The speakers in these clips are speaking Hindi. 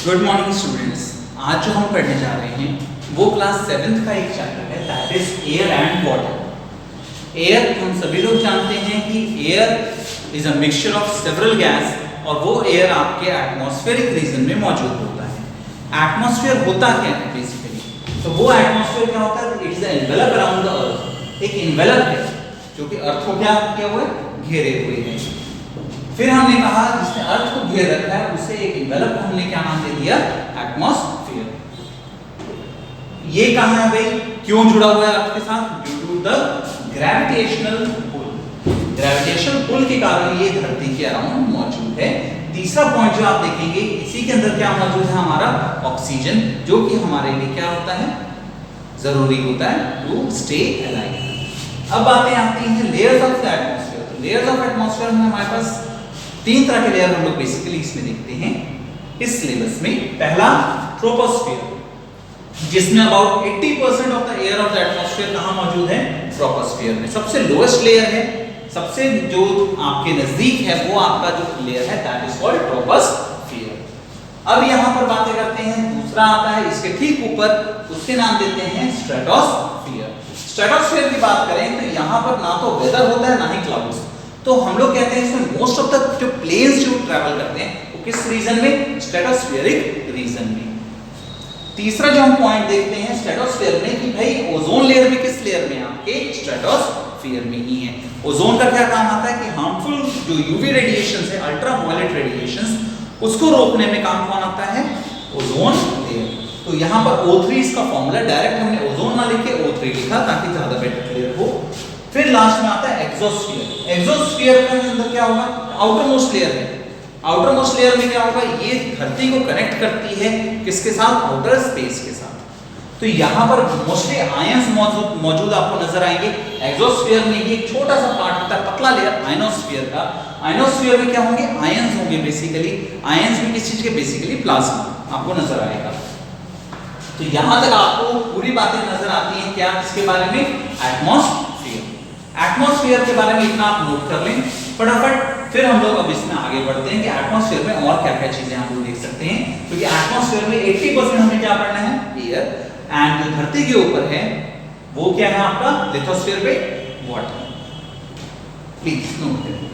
Good morning students. आज जो हम पढ़ने जा रहे हैं वो क्लास 7th का एक चैप्टर है, that is air and water. Air हम सभी लोग जानते हैं कि air is a mixture of several gas, और वो एयर आपके एटमॉस्फेरिक रीजन में मौजूद होता है। एटमॉस्फेयर होता क्या है बेसिकली? तो वो एटमॉस्फेयर क्या होता है? It is envelope around the earth. एक एनवेलप है जो कि अर्थ को क्या किया हुआ है? घेरे हुए है। फिर हमने कहा जिसने अर्थ को घेर रखा है उसे एक एनवेलप को हमने क्या नाम दे दिया? एटमॉस्फेयर। ये कहां है भाई? क्यों जुड़ा हुआ है अर्थ के साथ? Due to the gravitational pull. Gravitational pull के कारण ये धरती के अराउंड मौजूद है। तीसरा पॉइंट जो आप देखेंगे, इसी के अंदर क्या मौजूद है? हमारा ऑक्सीजन, जो कि हमारे लिए क्या होता है? जरूरी होता है टू स्टे अलाइव। अब बातें आती हैं लेयर्स ऑफ द एटमॉस्फेयर। तो लेयर्स ऑफ एटमॉस्फेयर में हमारे पास 3 तरह के लेयर हम लोग बेसिकली इसमें देखते हैं इस सिलेबस में। पहला ट्रोपोस्फियर, जिसमें about 80% of the air of the atmosphere कहां मौजूद है? ट्रोपोस्फियर में। सबसे लोएस्ट लेयर है, सबसे जो आपके नजदीक है वो आपका जो लेयर है दैट इज कॉल्ड ट्रोपोस्फियर। अब यहां पर बातें करते हैं, दूसरा आता है इसके ठीक ऊपर, उसके नाम देते हैं स्ट्रेटोस्फियर। स्ट्रेटोस्फियर की बात करें तो यहां पर ना तो वेदर होता है ना ही क्लाउड्स। तो हम लोग कहते हैं इसमें मोस्ट ऑफ द जो प्लेन्स जो ट्रैवल करते हैं वो किस रीजन में? स्ट्रेटोस्फेरिक रीजन में। तीसरा जो हम पॉइंट देखते हैं स्ट्रेटोस्फेयर में कि भाई ओजोन लेयर में किस लेयर में? आपके स्ट्रेटोस्फेयर में ही है। ओजोन का क्या काम आता है कि हार्मफुल जो यूवी रेडिएशंस है, अल्ट्रावायलेट रेडिएशंस, उसको रोकने में काम कौन आता है? Ozone layer. तो यहाँ पर O3 इसका फॉर्मूला, डायरेक्ट हमने ओजोन ना लिख के O3 लिखा ताकि ज्यादा बेटर क्लियर हो। फिर लास्ट में आता है एक्सोस्फियर। एक्सोस्फियर के अंदर क्या होगा? आउटर मोस्ट लेयर है। आउटर मोस्ट लेयर में क्या होगा? ये धरती को कनेक्ट करती है किसके साथ? आउटर स्पेस के साथ। तो यहाँ पर मोस्टली आयंस मौजूद आपको नजर आएंगे। एक्सोस्फियर में ये छोटा सा पार्ट होता है, पतला लेयर आयनोस्फियर का। आयनोस्फियर में क्या होंगे? आयंस होंगे बेसिकली। आयंस में किस चीज के? बेसिकली प्लाज्मा आपको नजर आएगा। तो यहां तक आपको पूरी बातें नजर आती हैं क्या? किसके बारे में? एटमॉस्फेयर। एटमॉस्फेयर के बारे में इतना आप नोट कर लें फटाफट। फिर हम लोग अब इसमें आगे बढ़ते हैं कि एटमॉस्फेयर में और क्या क्या चीजें हम लोग देख सकते हैं। क्योंकि एटमॉस्फेयर में 80% हमें क्या पढ़ना है? एयर। एंड जो धरती के ऊपर है वो क्या है आपका? लिथोस्फेयर पे वाटर। प्लीज नोट करें।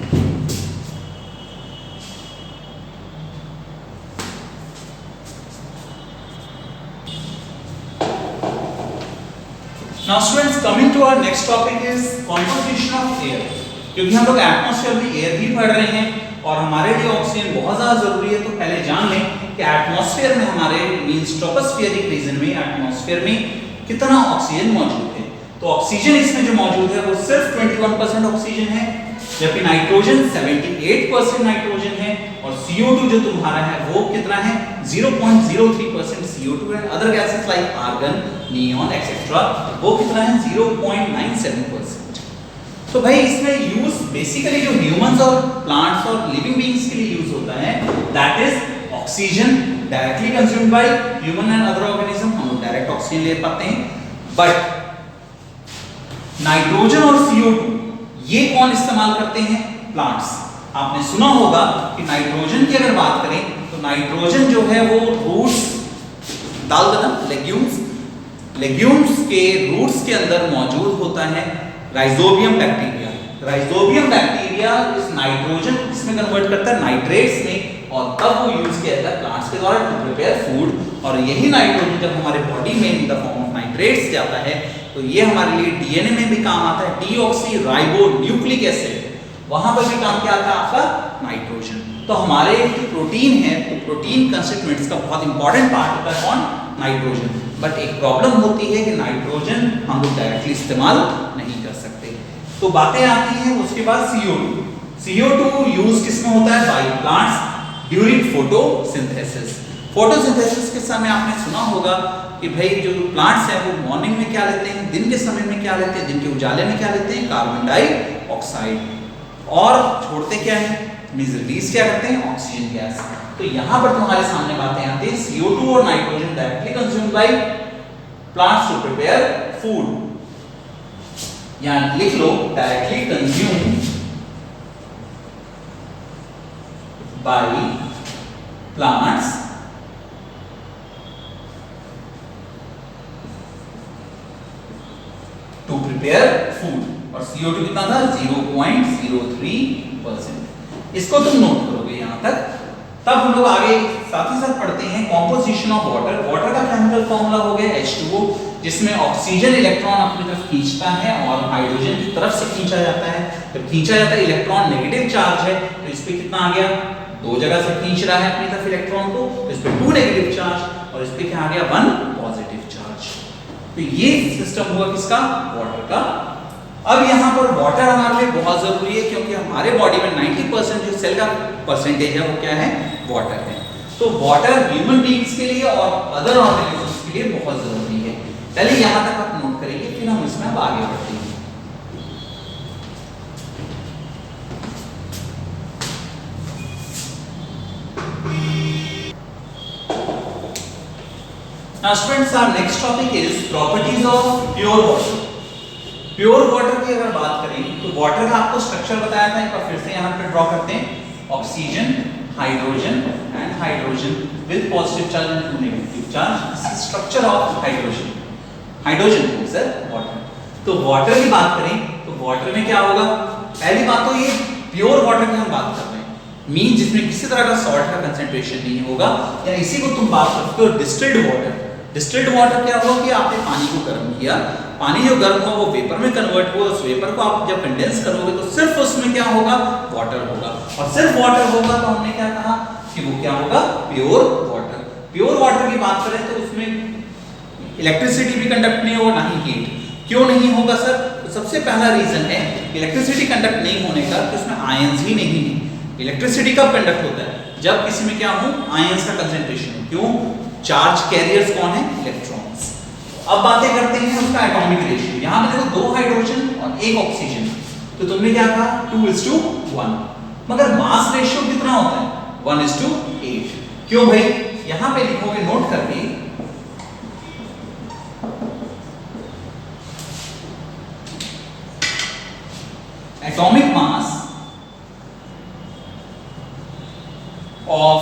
Now students, coming to our next topic is composition of air। क्योंकि हम लोग एटमॉस्फेयर में एयर भी पढ़ रहे हैं और हमारे लिए ऑक्सीजन बहुत ज्यादा जरूरी है, तो पहले जान लें कि एटमॉस्फेयर में हमारे मींस ट्रोपोस्फेरिक रीजन में एटमॉस्फेयर में कितना ऑक्सीजन मौजूद है। तो ऑक्सीजन इसमें जो मौजूद है वो सिर्फ 21% ऑक्सीजन है, जबकि नाइट्रोजन 78% नाइट्रोजन है, और CO2 जो तुम्हारा है वो कितना है? 0.03% CO2 है। Other gases like argon, neon etcetera वो कितना है? 0.97%। तो भाई इसमें यूज बेसिकली जो ह्यूमंस और प्लांट्स और लिविंग बीइंग्स के लिए यूज होता है that is oxygen, directly consumed by human and other organism. हम लोग डायरेक्ट ऑक्सीजन ले पाते हैं। बट नाइट्रोजन और CO2 ये कौन इस्तेमाल करते हैं? प्लांट्स। आपने सुना होगा कि नाइट्रोजन की अगर बात करें तो नाइट्रोजन जो है वो रूट्स, दाल दलहन, लेग्यूम्स के रूट्स के अंदर मौजूद होता है राइजोबियम बैक्टीरिया। राइजोबियम बैक्टीरिया इस नाइट्रोजन इसमें कन्वर्ट करता है नाइट्रेट्स में, और तब वो यूज किया जाता है प्लांट्स के द्वारा टू प्रिपेयर फूड। और यही नाइट्रोजन जब हमारे बॉडी में इन द फॉर्म ऑफ नाइट्रेट्स जाता है तो ये हमारे लिए डीएनए में भी काम आता है। डीऑक्सी राइबो न्यूक्लिक एसिड, वहां पर भी काम क्या आता है आपका? नाइट्रोजन। तो हमारे जो प्रोटीन है तो प्रोटीन कंस्टिट्यूएंट्स का बहुत इंपॉर्टेंट पार्ट होता है कौन? नाइट्रोजन। बट एक प्रॉब्लम होती है कि नाइट्रोजन हम लोग डायरेक्टली इस्तेमाल नहीं कर सकते। तो बातें आती हैं उसके बाद CO2। CO2 यूज किसमें होता है? By plants during photosynthesis. Photosynthesis के समय आपने सुना होगा कि भाई जो प्लांट्स हैं वो मॉर्निंग में क्या लेते हैं? दिन के समय में क्या लेते हैं? दिन के उजाले में क्या लेते हैं? Carbon dioxide. और छोड़ते क्या है? मींस रिलीज क्या करते हैं? Oxygen gas. तो यहां पर तुम्हारे सामने बातें आती हैं CO2 और nitrogen directly consumed by plants to prepare food, यहां लिख लो directly consumed by plants prepare food, और CO2 कितना था 0.03%। इसको तुम नोट करोगे यहां तक। तब हम लोग आगे साथ ही साथ पढ़ते हैं कॉम्पोजिशन ऑफ वाटर। वाटर का केमिकल फॉर्मूला हो गया H2O, जिसमें ऑक्सीजन इलेक्ट्रॉन अपनी तरफ खींचता है और हाइड्रोजन की तरफ से खींचा जाता है। जब खींचा जाता है इलेक्ट्रॉन नेगेटिव चार्ज है, तो इस पे कितना आ गया, दो जगह से खींच रहा है अपनी तरफ इलेक्ट्रॉन को, तो इस पे 2 नेगेटिव चार्ज, और इस पे क्या आ गया 1 पॉजिटिव चार्ज। तो ये सिस्टम हुआ किसका, वाटर का। अब यहाँ पर वाटर हमारे लिए बहुत जरूरी है, क्योंकि हमारे बॉडी में 90% जो सेल का परसेंटेज है वो क्या है, वाटर है। तो वाटर ह्यूमन बीइंग्स के लिए और अदर ऑर्गेनिजम्स के लिए बहुत जरूरी है। पहले यहाँ तक आप नोट करेंगे, फिर हम इसमें अब आगे बढ़ते हैं। Now students, our next topic is properties of pure water. Pure water की अगर बात करें तो वाटर का आपको स्ट्रक्चर बताया था, एक बार फिर से यहाँ पे ड्रॉ करते हैं। Oxygen, hydrogen and hydrogen with positive charge and negative charge, structure of hydrogen. Hydrogen sir water. तो वाटर की बात करें तो वाटर में क्या होगा, पहली बात तो ये प्योर वाटर की हम बात कर रहे हैं, मीन जिसमें किसी तरह का सॉल्ट का कंसंट्रेशन नहीं होगा, या इसी को तुम बात करते हो डिस्टिल्ड वाटर। डिस्टिल्ड वाटर क्या होगा कि आपने पानी को गर्म किया, पानी जो गर्म हुआ वो वेपर में कन्वर्ट हुआ, उस वेपर को आप जब कंडेंस करोगे तो सिर्फ उसमें क्या होगा, वाटर होगा, और सिर्फ वाटर होगा तो हमने क्या कहा कि वो क्या होगा, प्योर वाटर। प्योर वाटर की बात करें तो उसमें इलेक्ट्रिसिटी भी कंडक्ट नहीं होगा, ना ही हीट। क्यों नहीं होगा सर, तो सबसे पहला रीजन है इलेक्ट्रिसिटी कंडक्ट नहीं होने का कि उसमें आयंस ही नहीं है। इलेक्ट्रिसिटी कब कंडक्ट होता है, जब किसी में क्या हो, आयंस का कंसंट्रेशन हो। क्यों, चार्ज कैरियर्स कौन है, इलेक्ट्रॉन्स। अब बातें करते हैं उसका एटॉमिक रेशियो। यहां पे देखो 2 हाइड्रोजन और 1 ऑक्सीजन, तो तुमने क्या कहा 2:1, मगर मास रेशियो कितना होता है 1:8। क्यों भाई, यहां पे लिखोगे नोट करके, atomic mass of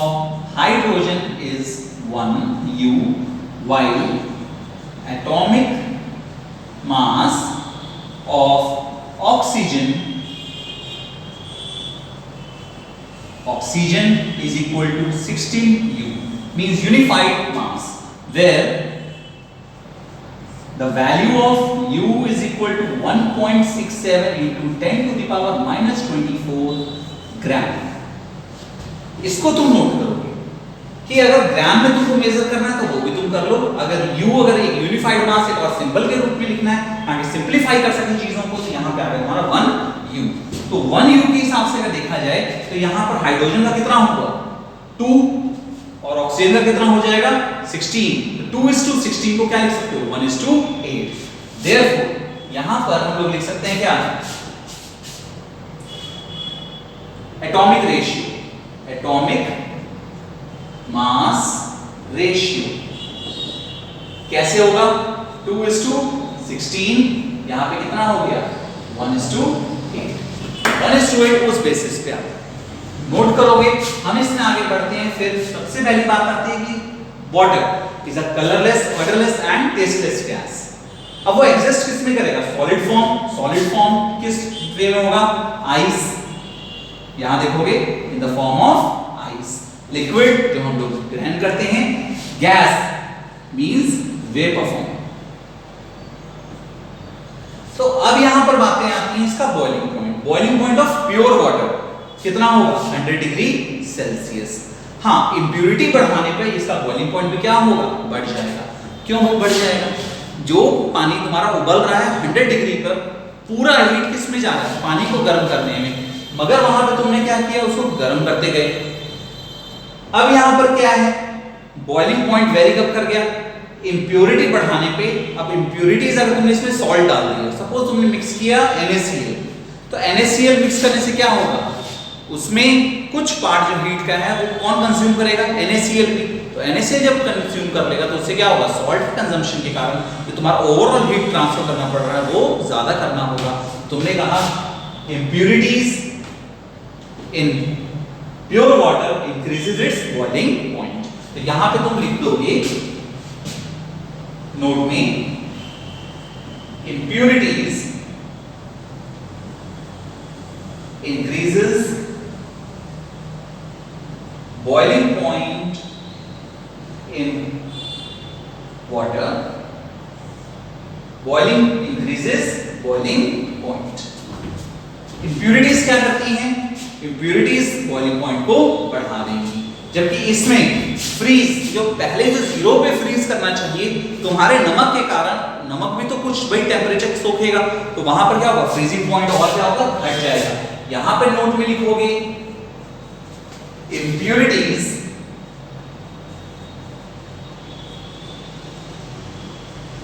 hydrogen is 1 U, while atomic mass of oxygen is equal to 16 U, means unified mass, where the value of U is equal to 1.67 into 10 to the power -24 ग्राम। इसको तुम नोट करोगे कि अगर ग्राम में तुमको मेजर करना है तो वो भी तुम कर लो। अगर U अगर एक यूनिफाइड मास एक और सिंबल के रूप में लिखना है, ताकि सिंपलीफाई कर सके चीजों को, तो यहाँ पे आ गया हमारा 1U। तो 1U के हिसाब से अगर देखा जाए तो यहाँ पर हाइड्रोजन का कितना होगा 2, और ऑक्सीजन का कितना हो जाएगा 16। तो 2:16 को क्या लिख सकते हो 1:8। देयरफॉर यहाँ पर हम लोग लिख सकते हैं क्या, atomic ratio, atomic mass ratio कैसे होगा 2:16, यहां पे कितना हो गया 1:8। 1:8 उस बेसिस पे आप नोट करोगे। हम इसमें आगे बढ़ते हैं। फिर सबसे पहली बात आती है कि water is a colourless, odourless and tasteless gas. अब वो एग्जिस्ट किस में करेगा, सॉलिड फॉर्म। सॉलिड फॉर्म किस वे में होगा, आइस। यहां देखोगे इन the form of ice. Liquid जो हम लोग ग्रहण करते हैं, गैस मींस वेपर फॉर्म। तो अब यहां पर बातें आती हैं इसका boiling point. Boiling point of pure water कितना होगा 100 डिग्री सेल्सियस। हाँ, इंप्योरिटी बढ़ाने पर इसका बॉइलिंग पॉइंट भी क्या होगा, बढ़ जाएगा। क्यों बढ़ जाएगा, जो पानी तुम्हारा उबल रहा है 100 डिग्री पर, पूरा हीट किस में जा रहा है, पानी को गर्म करने में, मगर वहां पे तुमने क्या किया, उसको गर्म करते गए। अब यहां पर क्या है, बॉइलिंग पॉइंट वेरी कब कर गया, इंप्योरिटी बढ़ाने पे। अब इंप्योरिटीज अगर तुमने इसमें सॉल्ट डाल दिया, सपोज तुमने मिक्स किया NaCl, तो NaCl मिक्स करने से क्या होगा, उसमें कुछ पार्ट जो हीट का है वो कौन कंज्यूम करेगा, NaCl भी। तो NaCl जब कंज्यूम कर लेगा तो उससे क्या होगा, सॉल्ट कंजम्पशन के कारण जो तुम्हारा ओवरऑल हीट ट्रांसफर करना पड़ रहा है वो ज्यादा करना होगा। तुमने कहा impurities in pure water increases its boiling point। तो यहां पे तुम लिख दोगे नोट में impurities boiling increases boiling point. Impurities क्या करती हैं? इंप्यूरिटीज बॉइलिंग पॉइंट को बढ़ा देंगी, जबकि इसमें फ्रीज जो पहले जो 0 पे फ्रीज करना चाहिए, तुम्हारे नमक के कारण, नमक भी तो कुछ वही टेम्परेचर सोखेगा, तो वहां पर क्या होगा, फ्रीजिंग पॉइंट और क्या होगा, घट जाएगा। यहां पे नोट में लिखोगे impurities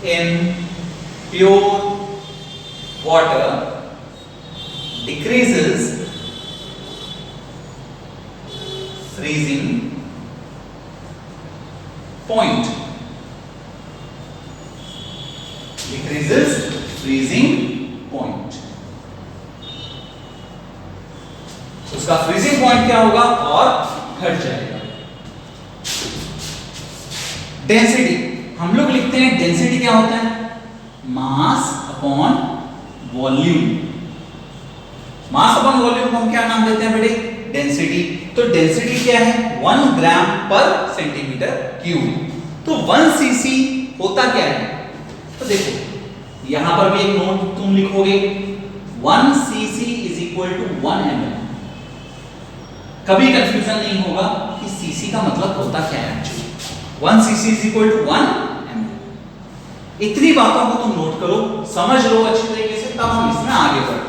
in pure water decreases freezing point, decreases freezing point। उसका फ्रीजिंग पॉइंट क्या होगा, और घट जाएगा। डेंसिटी, हम लोग लिखते हैं डेंसिटी क्या होता है, mass upon volume. Mass upon volume को हम क्या नाम देते हैं बेटे, डेंसिटी। तो डेंसिटी क्या है, 1 ग्राम पर सेंटीमीटर क्यूब। तो 1 सीसी होता क्या है, तो देखो यहां पर भी एक नोट तुम लिखोगे, 1 CC is equal to 1 ml। कभी कंफ्यूजन नहीं होगा कि सीसी का मतलब होता क्या है actually. 1 CC is equal to 1 ml। इतनी बातों को तुम नोट करो, समझ लो अच्छी तरीके से, तब हम इसमें आगे बढ़ते हैं।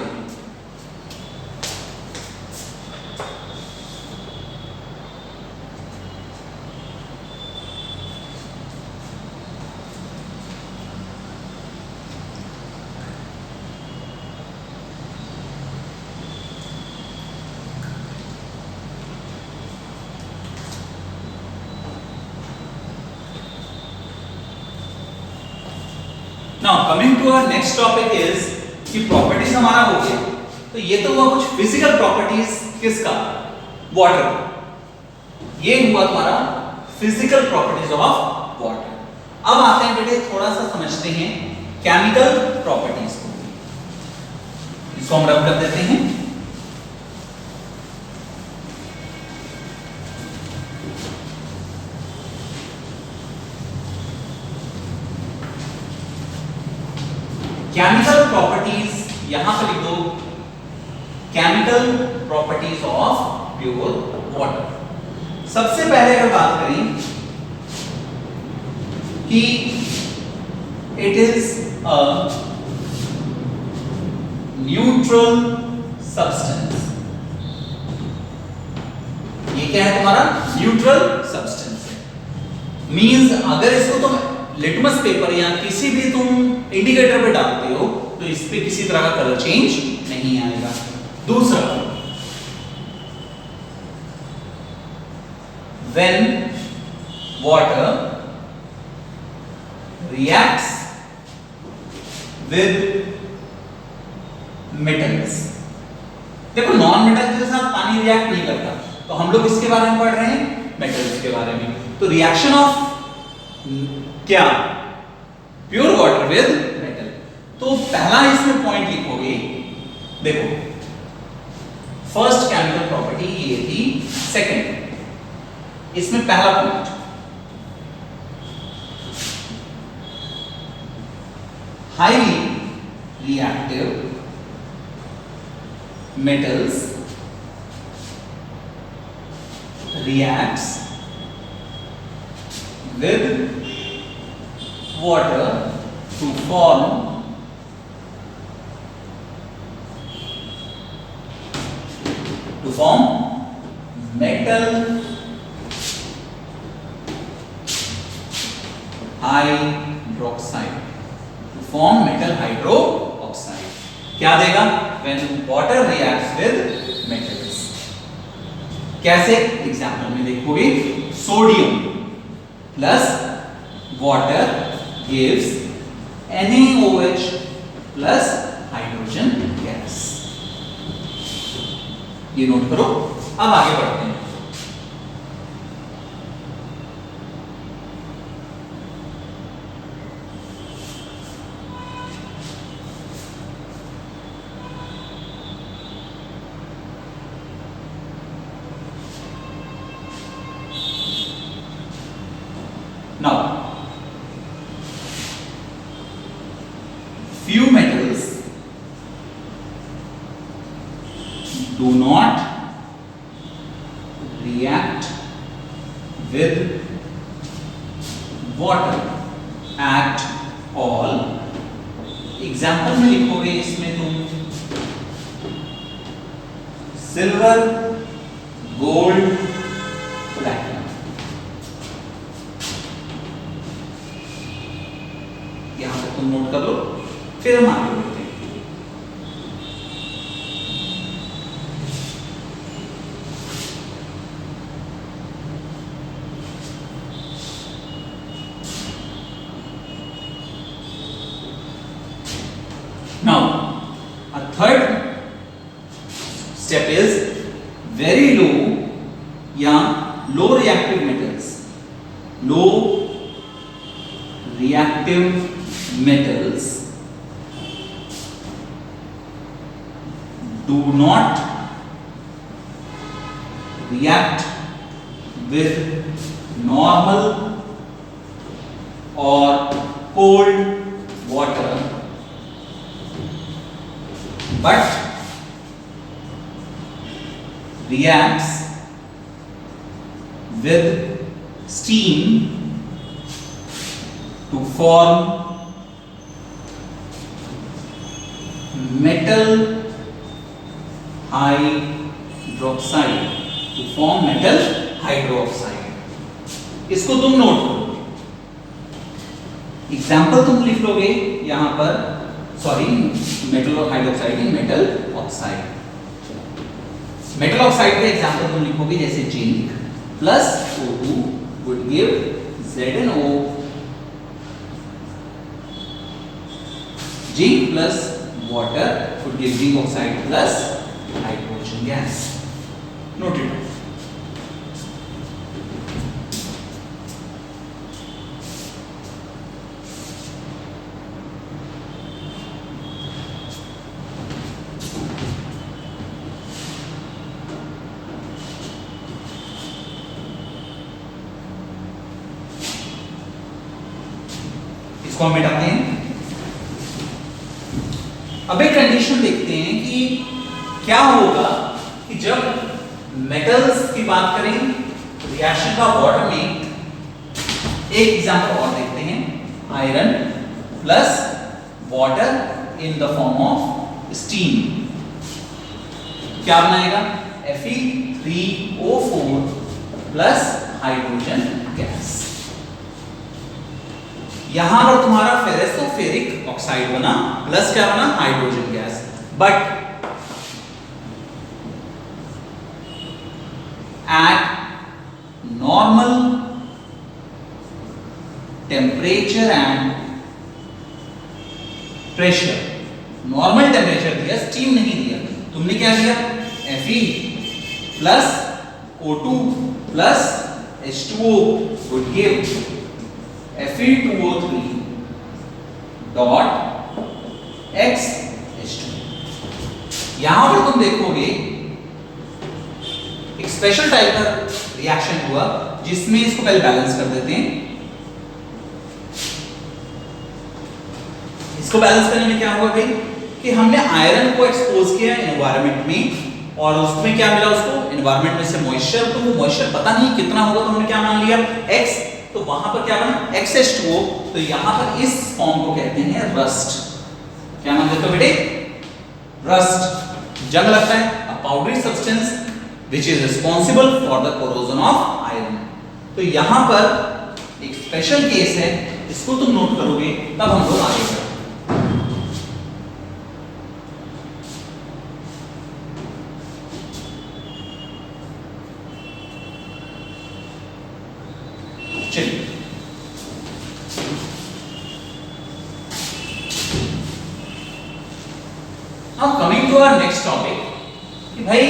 Now coming to our next topic is कि प्रॉपर्टीज हमारा हो गया, तो ये तो हुआ कुछ फिजिकल प्रॉपर्टीज किसका, वाटर का। ये हुआ तुम्हारा फिजिकल प्रॉपर्टीज ऑफ वाटर। अब आते हैं बेटे थोड़ा सा समझते हैं केमिकल प्रॉपर्टीज को। इसको हम रब कर देते हैं। केमिकल प्रॉपर्टीज, यहां पर लिख दो chemical properties of pure water. सबसे पहले अगर बात करें कि it is a neutral substance. ये क्या है तुम्हारा, न्यूट्रल सब्सटेंस है। मींस अगर इसको तुम लिटमस पेपर या किसी भी तुम इंडिकेटर पे डालते हो तो इस पे किसी तरह का कलर चेंज नहीं आएगा। दूसरा, when water reacts with metals, देखो नॉन मेटल के साथ पानी रिएक्ट नहीं करता, तो हम लोग इसके बारे में पढ़ रहे हैं, मेटल्स के बारे में। तो रिएक्शन ऑफ क्या, प्योर वाटर विद मेटल। तो पहला इसमें पॉइंट लिखोगे, देखो फर्स्ट केमिकल प्रॉपर्टी ये थी, सेकंड इसमें पहला point highly reactive metals reacts with water to form metal hydroxide, to form metal hydroxide। क्या देगा, when water reacts with metals। कैसे, एग्जाम्पल में देखोगे, sodium plus water gives NaOH plus hydrogen gas. ये नोट करो। अब आगे बढ़ते हैं। few metals do not react with water at all. Example में लिखोगे इसमें तुम सिल्वर, गोल्ड, प्लैटिनम। यहां तक तुम नोट कर लो, फिर हम आगे बढ़ते हैं। Now, a third step is very low या low reactive metals. Low reactive metals do not react with normal or cold water, but reacts with steam to form metal hydroxide. To form metal hydroxide. इसको तुम नोट करो। एग्जाम्पल तुम लिख लोगे यहां पर, सॉरी, मेटल हाइड्रोक्साइड इन मेटल ऑक्साइड। मेटल ऑक्साइड का एग्जांपल तुम लिखोगे जैसे zinc plus O2 would give ZnO, zinc plus water would give zinc oxide plus hydrogen gas. Note it. इसको हम मिटाते हैं। अब एक कंडीशन देखते हैं कि क्या होगा कि जब मेटल्स की बात करें रिएक्शन का वाटर में। एक एग्जांपल और देखते हैं, iron plus water in the form of steam क्या बनाएगा? Fe3O4 plus hydrogen gas. यहां पर तुम्हारा फेरेसोफेरिक ऑक्साइड बना प्लस क्या बना? Hydrogen gas. But at normal temperature and pressure, normal temperature दिया, स्टीम नहीं दिया, तुमने क्या दिया? Fe plus O2 plus H2O would give Fe2O3 dot XH2। यहां पर तुम देखोगे एक स्पेशल टाइप का रिएक्शन हुआ जिसमें इसको पहले बैलेंस कर देते हैं। इसको बैलेंस करने में क्या हुआ भाई कि हमने आयरन को एक्सपोज किया एनवायरनमेंट में और उसमें क्या मिला उसको? एनवायरनमेंट में से मॉइस्चर। तो वो मॉइस्चर पता नहीं कितना होगा, तो हमने क्या मान लिया? X। तो वहां पर क्या बना? XH2O। तो यहां पर इस फॉर्म को कहते हैं रस्ट। क्या नाम देते हो बेटे? रस्ट। जंग लगता है, a powdery substance which is responsible for the corrosion of iron. तो यहां पर एक स्पेशल केस है, इसको तुम नोट करोगे तब हम लोग आगे बढ़ेंगे। चलिए now coming to our next topic कि भाई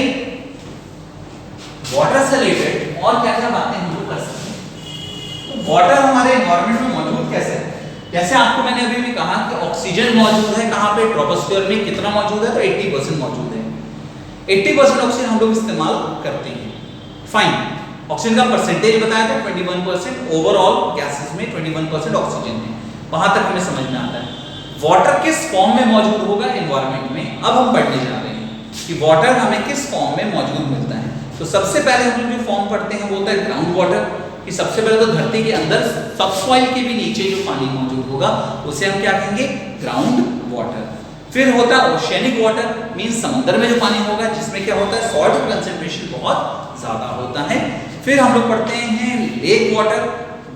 वाटर से रिलेटेड और क्या क्या बातें हम लोग कर सकते हैं। तो वाटर हमारे एनवायरनमेंट में मौजूद कैसे है? जैसे आपको मैंने अभी भी कहा कि ऑक्सीजन मौजूद है कहां पे? ट्रोपोस्फीयर में। कितना मौजूद है? तो 80% मौजूद है। 80% ऑक्सीजन हम लोग इस्तेमाल करते हैं। फाइन, ऑक्सीजन का परसेंटेज बताया था 21%। ओवरऑल गैसेस में 21% ऑक्सीजन है, वहां तक हमें समझ में आता है। वाटर किस फॉर्म में मौजूद होगा एनवायरनमेंट में, अब हम पढ़ने जा रहे हैं कि वाटर हमें किस फॉर्म में मौजूद मिलता है। तो सबसे पहले हम लोग जो फॉर्म पढ़ते हैं वो होता है ग्राउंड वाटर, कि सबसे पहले तो धरती के अंदर सबसॉइल के भी नीचे जो पानी मौजूद होगा उसे हम क्या कहेंगे, ग्राउंड वाटर। फिर होता है ओशियनिक वाटर, मींस समुद्र में जो पानी होगा जिसमें क्या होता है, सॉल्ट कंसंट्रेशन बहुत ज्यादा होता है। फिर हम लोग पढ़ते हैं लेक वाटर,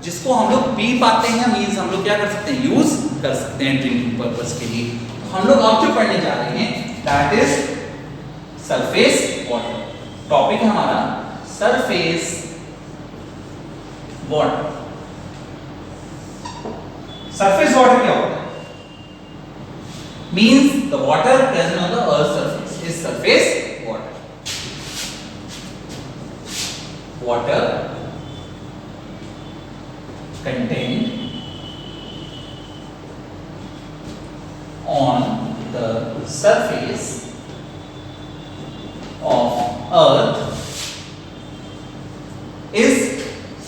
जिसको हम लोग पी पाते हैं, मींस हम लोग क्या कर सकते हैं, यूज कर सकते हैं ड्रिंकिंग पर्पस के लिए। तो हम लोग अब जो पढ़ने जा रहे हैं that is surface water. Topic है हमारा सरफेस वाटर। सरफेस वाटर क्या होता है, means the water present on the earth surface is surface water. Water contained on the surface of earth is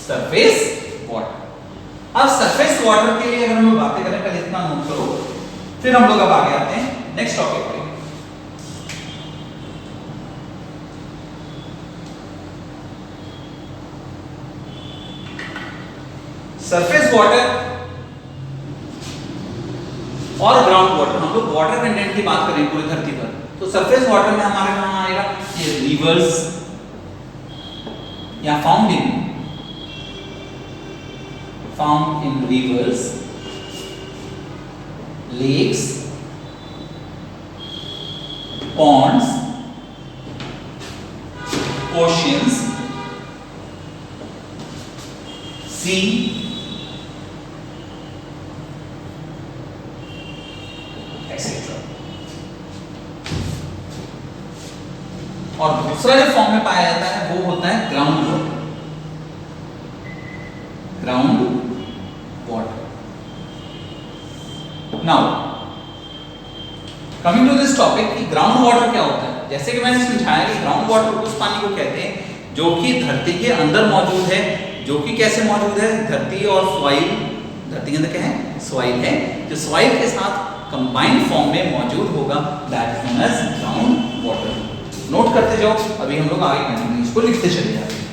surface water। अब सरफेस वाटर के लिए अगर हम बातें करें, पहले इतना नोट करो, फिर हम लोग अब आगे आते हैं नेक्स्ट टॉपिक पे। सरफेस वाटर और ग्राउंड वाटर, हम लोग वाटर कंटेंट की बात करें पूरी धरती पर, तो सरफेस वाटर में हमारे कहां आएगा, ये रिवर्स या found in rivers, lakes, ponds, oceans, sea, और दूसरा जो फॉर्म में पाया जाता है वो होता है ground water. Ground water. Now coming to this topic कि ग्राउंड वाटर क्या होता है। जैसे कि मैंने समझाया कि ग्राउंड वाटर उस पानी को कहते हैं जो कि धरती के अंदर मौजूद है, जो कि कैसे मौजूद है, धरती और सॉइल, धरती के अंदर क्या है, सॉइल है, जो सॉइल के साथ कंबाइंड फॉर्म में मौजूद होगा, that is known as ground water. Note करते जाओ, अभी हम लोग आगे कंटिन्यू इसको लिखते चले जाते हैं।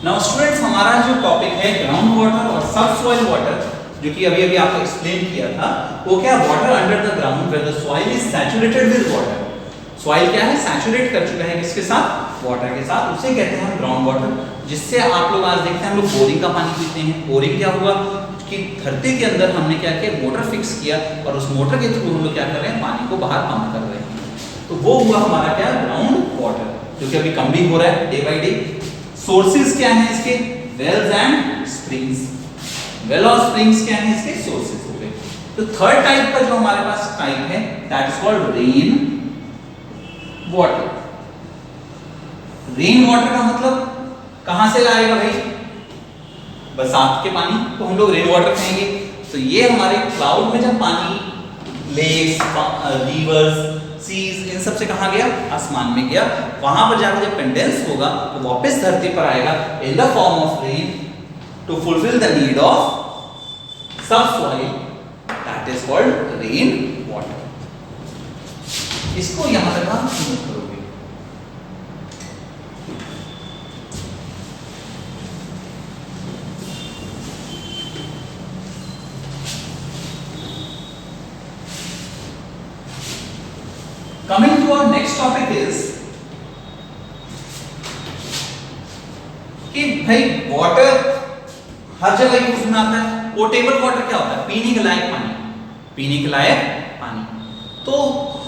नाउ स्टूडेंट्स, हमारा जो टॉपिक है ग्राउंड वाटर और सबसॉइल वाटर, जो कि अभी अभी आपको एक्सप्लेन किया था, वो क्या, water under the ground where the soil is saturated with water. Soil क्या है, सैचुरेट कर चुका है किसके साथ, वाटर के साथ, उसे कहते हैं हम ग्राउंड वाटर। जिससे आप लोग आज देखते हैं हम लोग बोरिंग का पानी पीते हैं। बोरिंग क्या हुआ कि धरती के अंदर हमने क्या किया, मोटर फिक्स किया और उस मोटर के थ्रू हम लोग क्या कर रहे हैं, पानी को बाहर पंप कर रहे हैं। तो वो हुआ हमारा क्या, ग्राउंड वाटर, जो कि अभी कम भी हो रहा है डे बाय डे। सोर्सेज क्या हैं इसके, वेल्स एंड स्प्रिंग्स। वेल और स्प्रिंग्स क्या हैं इसके, सोर्सेज हो गए। तो थर्ड टाइप का जो हमारे पास टाइप है that is called rain water. Rain water का मतलब कहां से आएगा भाई, बरसात के पानी को हम लोग रेन वाटर कहेंगे। तो ये हमारे क्लाउड में जब पानी, लेक्स, रिवर्स, सीज, इन सब से कहां गया, आसमान में गया, वहां पर जाकर जब कंडेंस होगा तो वापस धरती पर आएगा in the form of rain to fulfil the need of subsoil, that is called rain water. इसको यहां तक आप नोट करोगे। Coming to our next topic is कि भाई वाटर हर जगह यूज में आता है। पोर्टेबल वाटर क्या होता है, पीने के लायक पानी, पीने के लायक पानी। तो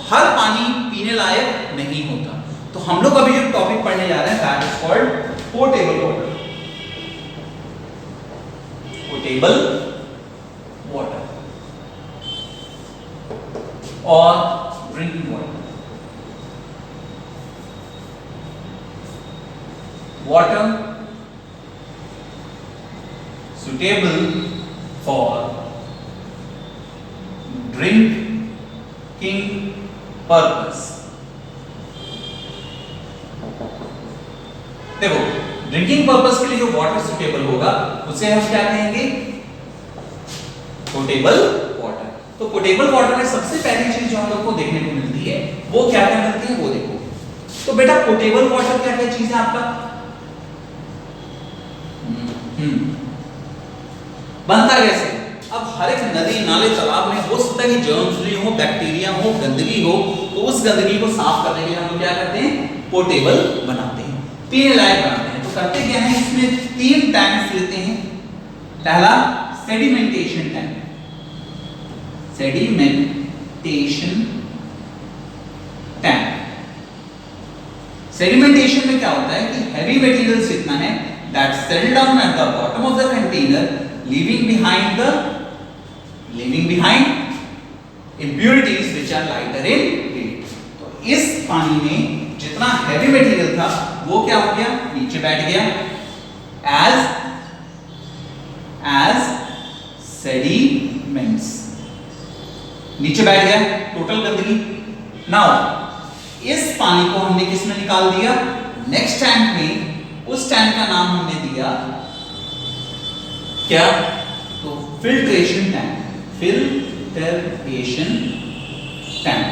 हर पानी पीने लायक नहीं होता। तो हम लोग अभी जो टॉपिक पढ़ने जा रहे हैं that is called portable water. Portable water और drinking water. Water suitable for drinking purpose। देखो ड्रिंकिंग पर्पस के लिए जो वाटर सुटेबल होगा उसे हम क्या कहेंगे, पोर्टेबल वाटर। तो पोर्टेबल वाटर में सबसे पहली चीज जो हम लोग को देखने को मिलती है वो क्या क्या मिलती है वो देखो। तो बेटा पोर्टेबल वाटर क्या क्या चीज है आपका? बनता कैसे? अब हर एक नदी नाले तालाब में हो सकता है कि जर्म्स भी हो, बैक्टीरिया हो, गंदगी हो, तो उस गंदगी को साफ करने के लिए हम लोग क्या करते हैं? पोर्टेबल बनाते हैं, पीने लायक बनाते हैं। तो करते क्या है, इसमें 3 टैंक्स लेते हैं। पहला sedimentation tank, sedimentation tank. Sedimentation में क्या होता है कि हैवी मटेरियल्स जितना है that settle down at the bottom of the container, leaving behind impurities which are lighter in weight। तो इस पानी में जितना हैवी मटेरियल था वो क्या हो गया? नीचे बैठ गया as sediments, नीचे बैठ गया टोटल गंदगी। नाउ इस पानी को हमने किस में निकाल दिया? नेक्स्ट टैंक में। उस टैंक का नाम हमने दिया क्या? तो filtration tank, filtration tank.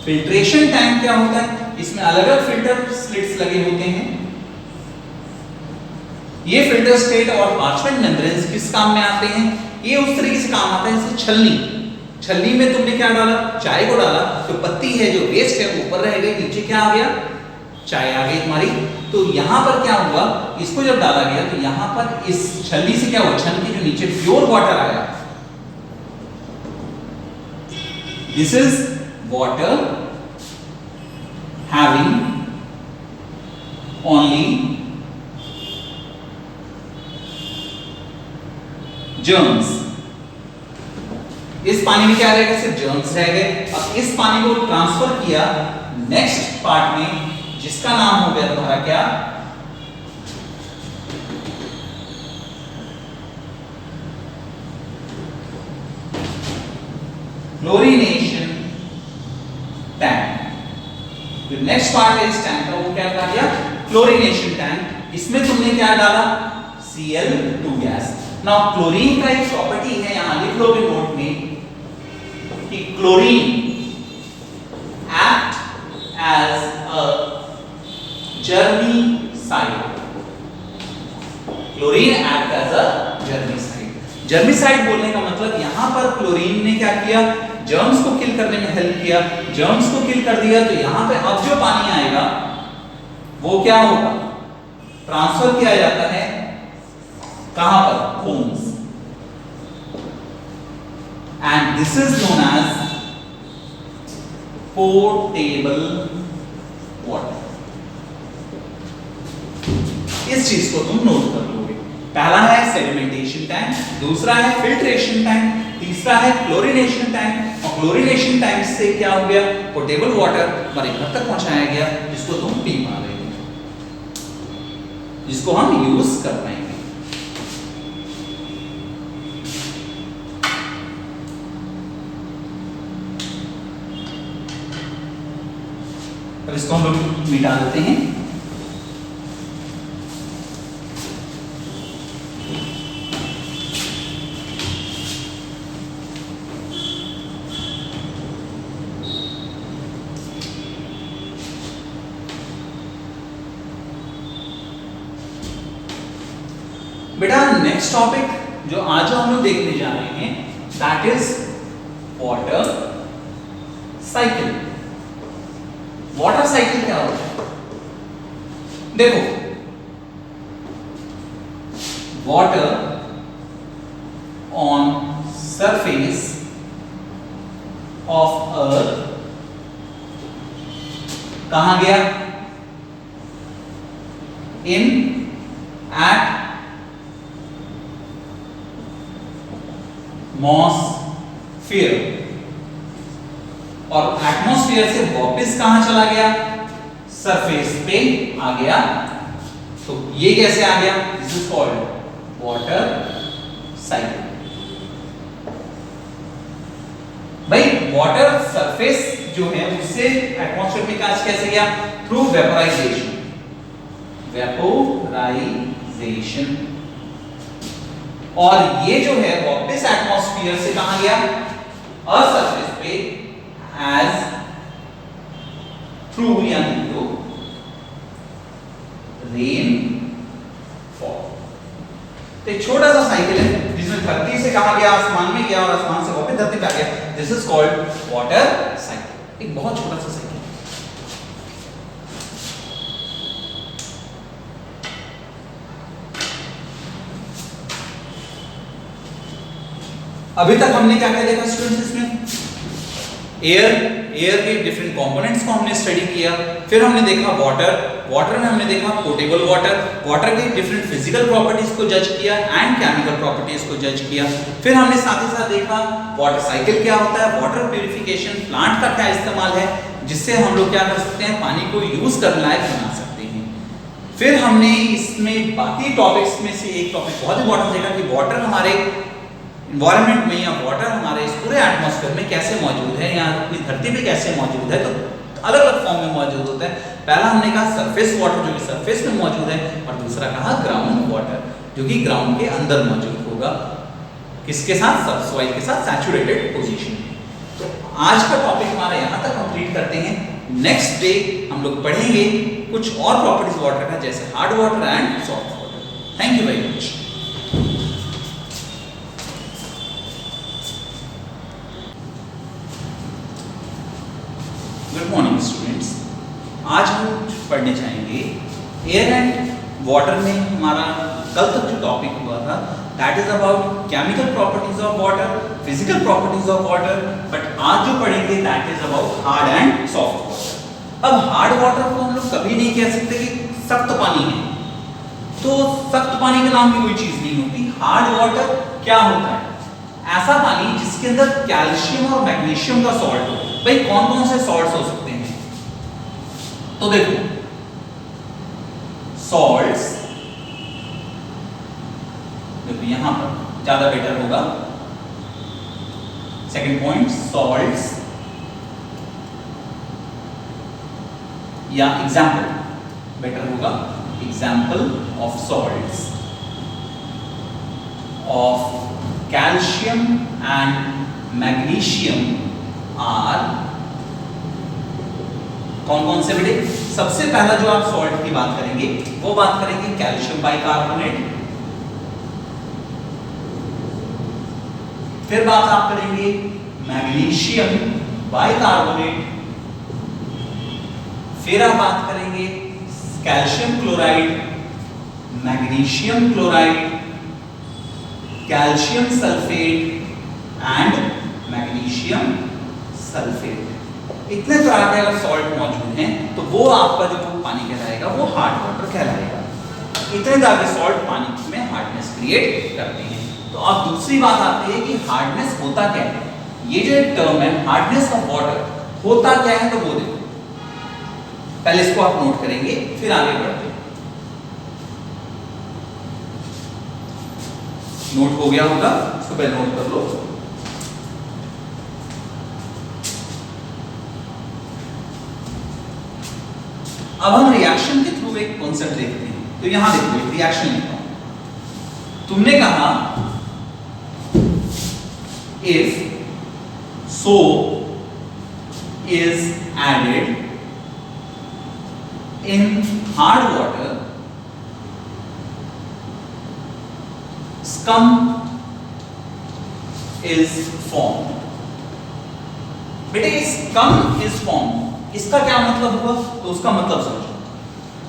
Filtration tank क्या होता है? इसमें अलग अलग फिल्टर स्लिट्स लगे होते हैं। ये फिल्टर स्टेट और पार्चमेंट मेम्ब्रेन्स किस काम में आते हैं? ये उस तरीके से काम आता है जैसे छलनी। छलनी में तुमने क्या डाला? चाय को डाला, तो पत्ती है जो वेस्ट है ऊपर रह गई, नीचे क्या आ गया? चाय आ गई तुम्हारी। तो यहां पर क्या हुआ? इसको जब डाला गया तो यहां पर इस छलनी से क्या हुआ? छलनी के जो नीचे प्योर वाटर आया, this is water having only germs. इस पानी में क्या रह गया? सिर्फ जर्म्स रह गए। अब इस पानी को ट्रांसफर किया नेक्स्ट पार्ट में, जिसका नाम हो गया तुम्हारा क्या? Chlorination tank. जो नेक्स्ट पार्ट है इस टैंक का वो क्या कहा गया? Chlorination tank. इसमें तुमने क्या डाला? Cl2 gas. नाउ क्लोरीन का एक प्रॉपर्टी है, यहां लिख लो नोट में कि chlorine act as a germicide. Chlorine act as a germicide. Germicide बोलने का मतलब यहां पर क्लोरीन ने क्या किया? जर्म्स को किल करने में हेल्प किया। जर्म्स को किल कर दिया तो यहां पे अब जो पानी आएगा वो क्या होगा? ट्रांसफर किया जाता है कहां पर? Homes. And this is known as portable water. इस चीज को तुम नोट कर लोगे। पहला है सेडिमेंटेशन टैंक, दूसरा है फिल्ट्रेशन टैंक, तीसरा है क्लोरीनेशन टैंक। और क्लोरीनेशन टैंक से क्या हो गया? पोर्टेबल वाटर हमारे घर तक पहुंचाया गया, जिसको तुम पी पा रहे हो, जिसको हम यूज कर पाएंगे। अब इसको हम लोग मिटा देते हैं। बेटा नेक्स्ट टॉपिक जो आज हम लोग देखने जा रहे हैं that is water cycle. Water cycle क्या होता है? देखो, water on surface of earth कहां गया? इन एट एटमॉस्फेयर, और एटमॉस्फेयर से वापस कहां चला गया? सरफेस पे आ गया। तो ये कैसे आ गया? This is called water cycle. भाई वाटर सरफेस जो है उससे एटमॉस्फेयर में कैसे गया? Through vaporisation. वेपोराइजेशन और ये जो है वापस एटमॉस्फेयर से कहां गया, अर्थ सरफेस पे एज थ्रू यानी तो रेन फॉल। तो एक छोटा सा साइकिल है जिसमें धरती से कहां गया, आसमान में गया और आसमान से वापस धरती पे आ गया। This is called water cycle. एक बहुत छोटा सा साइकिल। अभी तक हमने क्या क्या देखा स्टूडेंट्स इसमें, एयर के डिफरेंट कंपोनेंट्स को हमने स्टडी किया। फिर हमने देखा वाटर में हमने देखा पोटेबल वाटर के डिफरेंट फिजिकल प्रॉपर्टीज को जज किया एंड केमिकल प्रॉपर्टीज को जज किया। फिर हमने साथ ही साथ देखा वाटर साइकिल क्या होता है, वाटर प्यूरिफिकेशन प्लांट का क्या इस्तेमाल है जिससे हम लोग क्या कर सकते हैं, पानी को यूज करने लायक बना सकते हैं। फिर हमने इसमें बाकी टॉपिक्स में से एक टॉपिक बहुत इंपॉर्टेंट देखा कि वाटर हमारे एनवायरनमेंट में या वाटर हमारे इस पूरे एटमॉस्फेयर में कैसे मौजूद है या अपनी धरती पे कैसे मौजूद है। तो अलग अलग फॉर्म में मौजूद होता है। पहला हमने कहा सरफेस वाटर जो कि सरफेस में मौजूद है, और दूसरा कहा ग्राउंड वाटर जो कि ग्राउंड के अंदर मौजूद होगा, किसके साथ, सबसॉइल के साथ सैचुरेटेड पोजीशन में। तो आज का टॉपिक हमारा यहाँ तक कंप्लीट करते हैं। नेक्स्ट डे हम लोग पढ़ेंगे कुछ और प्रॉपर्टीज वाटर का, जैसे hard water and soft water. Thank you very much. Good morning students. आज हम पढ़ने जाएंगे एयर एंड वाटर में हमारा कल तक जो टॉपिक हुआ था that is about chemical properties of water, physical properties of water. But आज जो पढ़ेंगे that is about hard and soft water. अब हार्ड वाटर को हम लोग कभी नहीं कह सकते कि सख्त पानी है, तो सख्त पानी के नाम की कोई चीज नहीं होती। हार्ड वाटर क्या होता है, ऐसा पानी जिसके अंदर कैल्शियम और मैग्नीशियम का सॉल्ट हो। भाई कौन कौन से सॉल्ट्स हो सकते हैं, तो देखो सॉल्ट्स, देखो यहां पर ज्यादा बेटर होगा। सेकंड पॉइंट, सॉल्ट्स या एग्जाम्पल बेटर होगा, example of salts of calcium and magnesium are, कौन कौन से बेटे। सबसे पहला जो आप सॉल्ट की बात करेंगे वो बात करेंगे कैल्शियम बाइकार्बोनेट, फिर बात आप करेंगे मैग्नीशियम बाइकार्बोनेट, फिर आप बात करेंगे calcium chloride, magnesium chloride, calcium sulphate and magnesium sulphate. इतने तरह के अगर सॉल्ट मौजूद हैं तो वो आपका जो पानी कहलाएगा वो हार्ड वाटर कहलाएगा। इतने तरह के सॉल्ट पानी में हार्डनेस क्रिएट करते हैं। तो अब दूसरी बात आती है कि हार्डनेस होता क्या है। ये जो एक टर्म है हार्डनेस ऑफ वाटर होता क्या है, तो वो देखो पहले इसको आप नोट करेंगे फिर आगे बढ़ते हैं। नोट हो गया होगा, इसको पहले नोट कर लो। अब हम रिएक्शन के थ्रू एक कॉन्सेप्ट देखते हैं। तो यहां देखो एक रिएक्शन लिखता हूं। तुमने कहा if soap is added in hard water, scum is formed। बेटे scum is formed, इसका क्या मतलब हुआ, तो उसका मतलब समझो।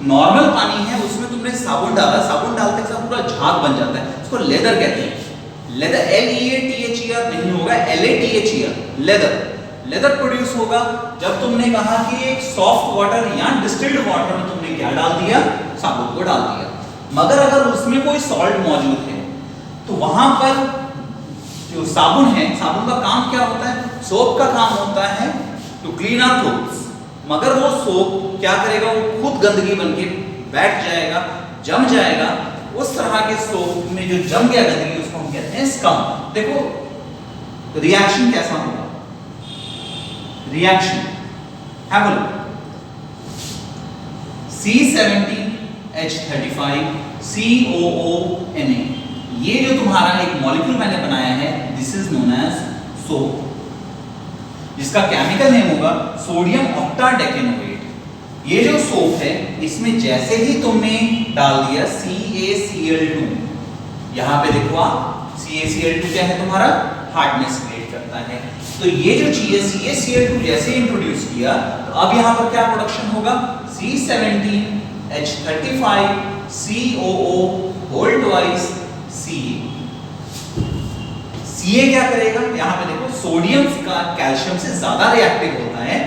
नॉर्मल पानी है उसमें तुमने साबुन डाला, साबुन डालते के साथ पूरा झाग बन जाता है, इसको लेदर कहते हैं। लेदर LEATHER नहीं होगा, LATHER, लेदर। लेदर प्रोड्यूस होगा जब तुमने कहा कि एक सॉफ्ट वाटर या डिस्टिल्ड वाटर में तुमने क्या डाल दिया, साबुन को डाल दिया। मगर अगर उसमें कोई सॉल्ट मौजूद है तो वहां पर जो साबुन है, साबुन का काम क्या होता है, सोप का काम होता है टू क्लीन आवर क्लोथ्स। मगर वो सोप क्या करेगा, वो खुद गंदगी बनके बैठ जाएगा, जम जाएगा। उस तरह के सोप में जो जम गया गंदगी उसको हम कहते हैं स्कम। देखो रिएक्शन कैसा होगा, reaction have a look. C17H35 COONA ये जो तुम्हारा एक मॉलिक्यूल मैंने बनाया है, this is known as soap, जिसका केमिकल नेम होगा सोडियम ऑक्टाडेकेनोएट। ये जो सोप है, इसमें जैसे ही तुमने डाल दिया CaCl2, यहां पे देखो आप, CaCl2 क्या है तुम्हारा, हार्डनेस क्रिएट करता है। तो ये जो चीज है CaCl2 जैसे इंट्रोड्यूस किया, तो अब यहां पर क्या प्रोडक्शन होगा, C17H35COO whole twice Ca। Ca क्या करेगा, यहां पे देखो सोडियम का कैल्शियम से ज्यादा रिएक्टिव होता है।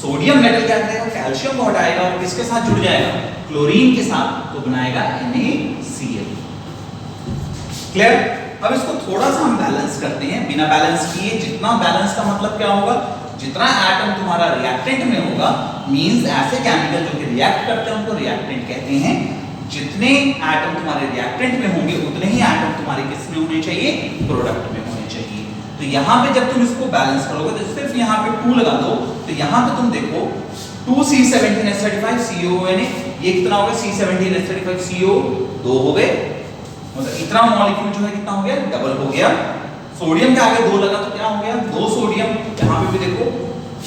सोडियम मेटल क्या करेगा, कैल्शियम को हटाएगा और किसके साथ जुड़ जाएगा, क्लोरीन के साथ, तो बनाएगा NaCl। क्लियर। अब इसको थोड़ा सा हम बैलेंस करते हैं, बिना बैलेंस किए। जितना बैलेंस का मतलब क्या होगा, जितना एटम तुम्हारा रिएक्टेंट में होगा, मींस ऐसे केमिकल जो कि रिएक्ट करते हैं उनको रिएक्टेंट कहते हैं। जितने एटम तुम्हारे रिएक्टेंट में होंगे उतने ही एटम तुम्हारे किस में होने चाहिए, प्रोडक्ट में होने चाहिए। तो यहाँ पे जब तुम इसको बैलेंस करोगे तो सिर्फ यहाँ पे 2 लगा दो, तो यहाँ पे तुम देखो 2C17H35COONA, ये कितना हो गया, C17H35CO 2 हो गए, मतलब इतना मॉलिक्यूल जो है कितना हो गया, डबल हो गया। सोडियम के आगे 2 लगा तो क्या हो गया, 2 सोडियम। यहाँ पे भी देखो,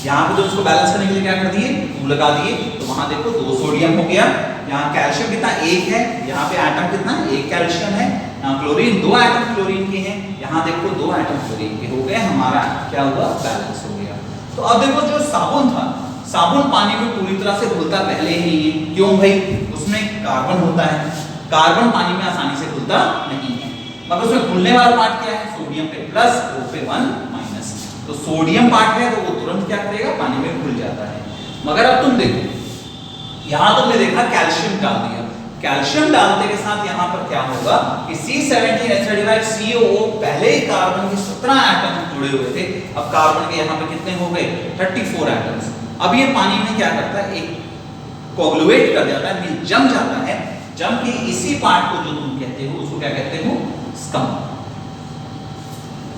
यहाँ पे तो उसको बैलेंस करने के लिए क्या कर दिए, 2 लगा दिए, तो वहां देखो 2 सोडियम हो गया। यहाँ कैल्शियम कितना, 1 है, यहाँ पे एटम कितना, 1 कैल्शियम है। यहाँ क्लोरीन, 2 एटम क्लोरीन के हैं, यहाँ देखो 2 एटम क्लोरीन के हो गए, हमारा क्या हुआ, बैलेंस हो गया। तो अब देखो जो साबुन था, साबुन पानी में पूरी तरह से घुलता पहले ही नहीं है, क्यों भाई, उसमें कार्बन होता है, कार्बन पानी में आसानी से घुलता नहीं है। मगर उसमें घुलने वाला पार्ट क्या है, सोडियम पे प्लस, O पे 1 माइनस। तो सोडियम पार्ट है तो वो तुरंत क्या करेगा, पानी में घुल जाता है। मगर अब तुम देखो, यहां तुमने देखा कैल्शियम डाल दिया, कैल्शियम डालते के साथ यहां पर क्या होगा कि C17H35COO पहले ही कार्बन के 17 एटम जुड़े हुए थे, अब कार्बन के यहां पे कितने हो गए, 34 एटम्स। अब ये पानी में क्या करता है, एक कोगुलेट कर जाता है, मींस जम जाता है। जम के इसी पार्ट को जो तुम कहते हो उसको क्या कहते हो, स्कम।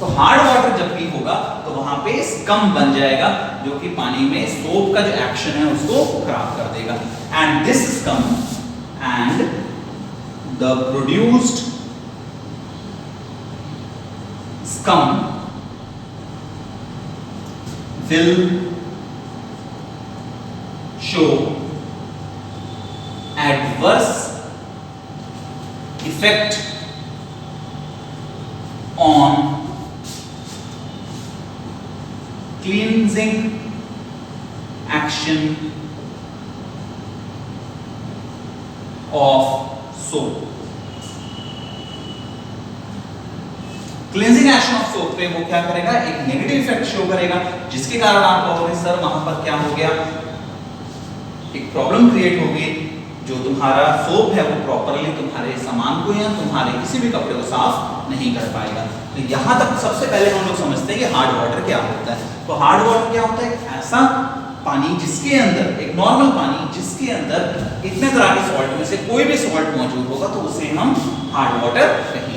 तो हार्ड वाटर जब भी होगा तो वहां पे स्कम बन जाएगा, जो कि पानी में सोप का जो एक्शन है उसको खराब कर देगा। And this scum and the produced scum will show adverse effect on cleansing action of soap। Cleansing action of soap पे वो क्या करेगा, एक नेगेटिव इफेक्ट शो करेगा, जिसके कारण आप कहोगे सर वहां पर क्या हो गया, एक प्रॉब्लम क्रिएट होगी, जो तुम्हारा सोप है वो प्रॉपरली तुम्हारे सामान को या तुम्हारे किसी भी कपड़े को साफ नहीं कर पाएगा। तो यहाँ तक सबसे पहले हम लोग समझते हैं कि हार्ड वाटर क्या होता है। तो हार्ड वाटर क्या होता है, ऐसा पानी जिसके अंदर, एक नॉर्मल पानी जिसके अंदर इतने तरह के सॉल्ट में से कोई भी सॉल्ट मौजूद होगा तो उसे हम हार्ड वाटर कहेंगे।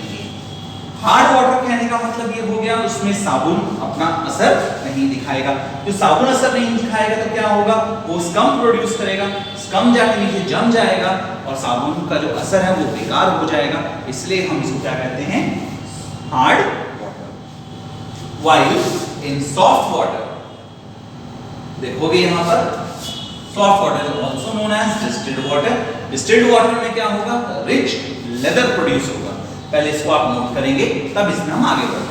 हार्ड वाटर कहने का मतलब ये हो गया, उसमें साबुन अपना असर नहीं दिखाएगा। जो साबुन असर नहीं दिखाएगा तो क्या होगा, वो स्कम प्रोड्यूस करेगा, स्कम जाके नीचे जम जाएगा और साबुन का जो असर है वो बेकार हो जाएगा। इसलिए हम इसको क्या कहते हैं, hard water. While in soft water, देखोगे यहां पर soft water also known as distilled water. Distilled water में क्या होगा, रिच लेदर प्रोड्यूस होगा। पहले इसको आप नोट करेंगे, तब इसमें हम आगे बढ़ते हैं।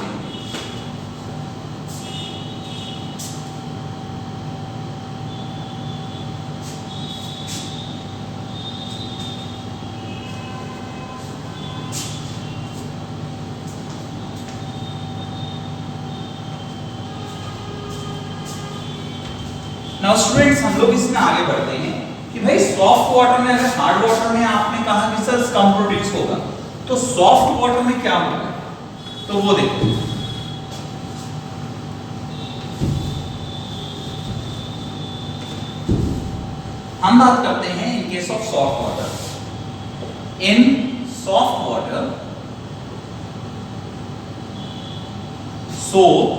नाउ स्टूडेंट्स, हम लोग इसमें आगे बढ़ते हैं कि भाई सॉफ्ट वाटर में, अगर हार्ड वाटर में आपने कहा कि सर स्कम प्रोड्यूस होगा, तो सॉफ्ट वाटर में क्या होगा, तो वो देखो, हम बात करते हैं in case of soft water. In soft water soap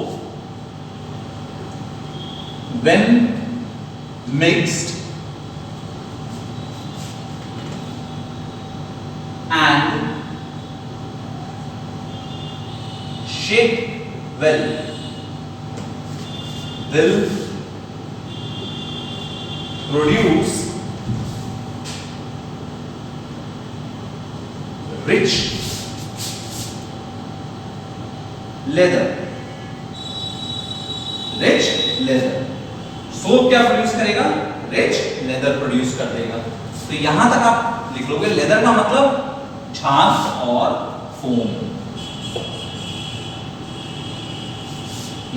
when mixed and shaped well will produce rich leather. Rich leather. Soap क्या प्रोड्यूस करेगा? रिच लेदर प्रोड्यूस कर देगा। तो यहां तक आप लिख लोगे। लेदर का मतलब झाग और फोम।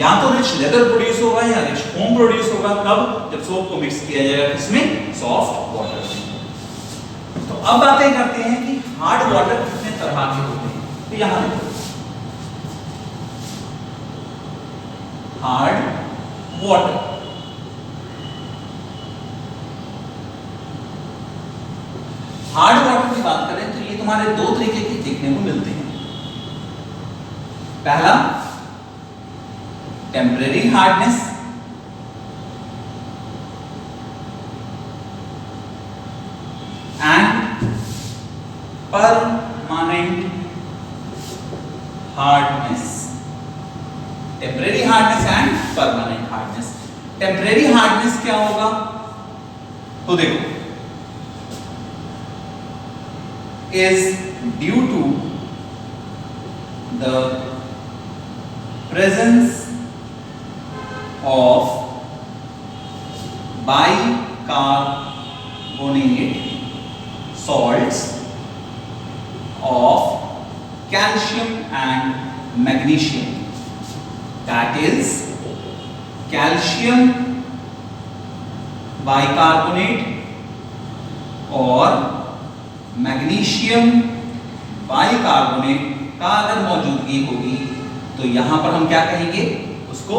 या तो रिच लेदर प्रोड्यूस होगा या रिच फोम प्रोड्यूस होगा। कब? जब सोप को मिक्स किया जाएगा इसमें सॉफ्ट वाटर में। तो अब बातें करते हैं कि हार्ड वाटर कितने तरह के होते हैं। तो यहां देखो, हार्ड वाटर, हार्ड वाटर की बात करें तो ये तुम्हारे दो तरीके के देखने को मिलते हैं। पहला temporary hardness, and permanent hardness. Temporary hardness and permanent hardness. Temporary hardness क्या होगा? तो देखो, is due to the presence of bicarbonate salts of calcium and magnesium. That is calcium bicarbonate और मैग्नीशियम बाइकार्बोनेट का अगर मौजूदगी होगी तो यहां पर हम क्या कहेंगे? उसको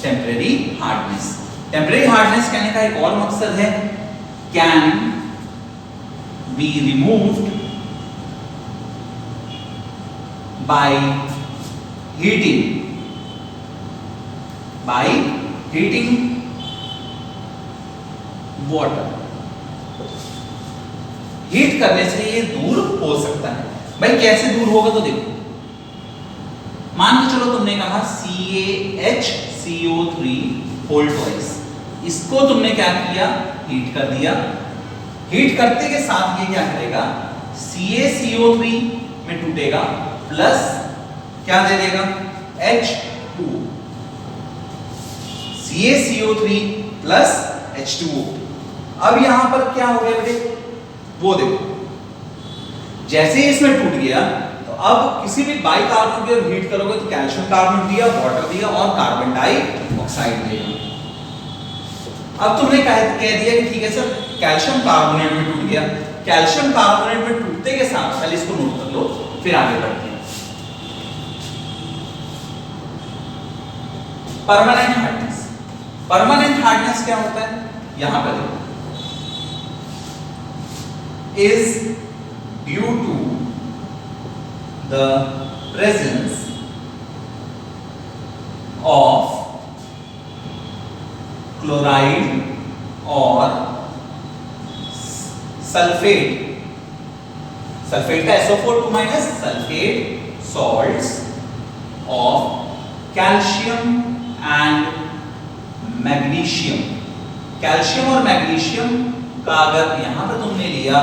टेम्परेरी हार्डनेस। टेम्परेरी हार्डनेस कहने का एक और मकसद है, can be removed by heating water. Heat करने से ये दूर हो सकता है। भाई कैसे दूर होगा? तो देखो, मान के चलो तुमने कहा CaHCO3 होल ट्वाइस, इसको तुमने क्या किया? हीट कर दिया। हीट करते के साथ ये क्या करेगा? CaCO3 में टूटेगा प्लस क्या दे देगा? H2O। CaCO3 plus H2O। अब यहां पर क्या हो गया बेटे? वो देखो, जैसे ही इसमें टूट गया तो अब किसी भी बाइकार्बोनेट को हीट करोगे तो कैल्शियम कार्बोनेट दिया, वाटर दिया और कार्बन डाइऑक्साइड दिया। अब तुमने कह दिया कि ठीक है सर, कैल्शियम कार्बोनेट में टूट गया। कैल्शियम कार्बोनेट में टूटते के साथ, पहले इसको नोट कर लो फिर आगे बढ़ते हैं। Permanent hardness. परमानेंट हार्डनेस क्या होता है? यहां पर देखो, is due to the presence of chloride or sulfate का SO4 minus sulfate salts of calcium and magnesium। Calcium और मैग्नीशियम का अगर यहां पर तुमने लिया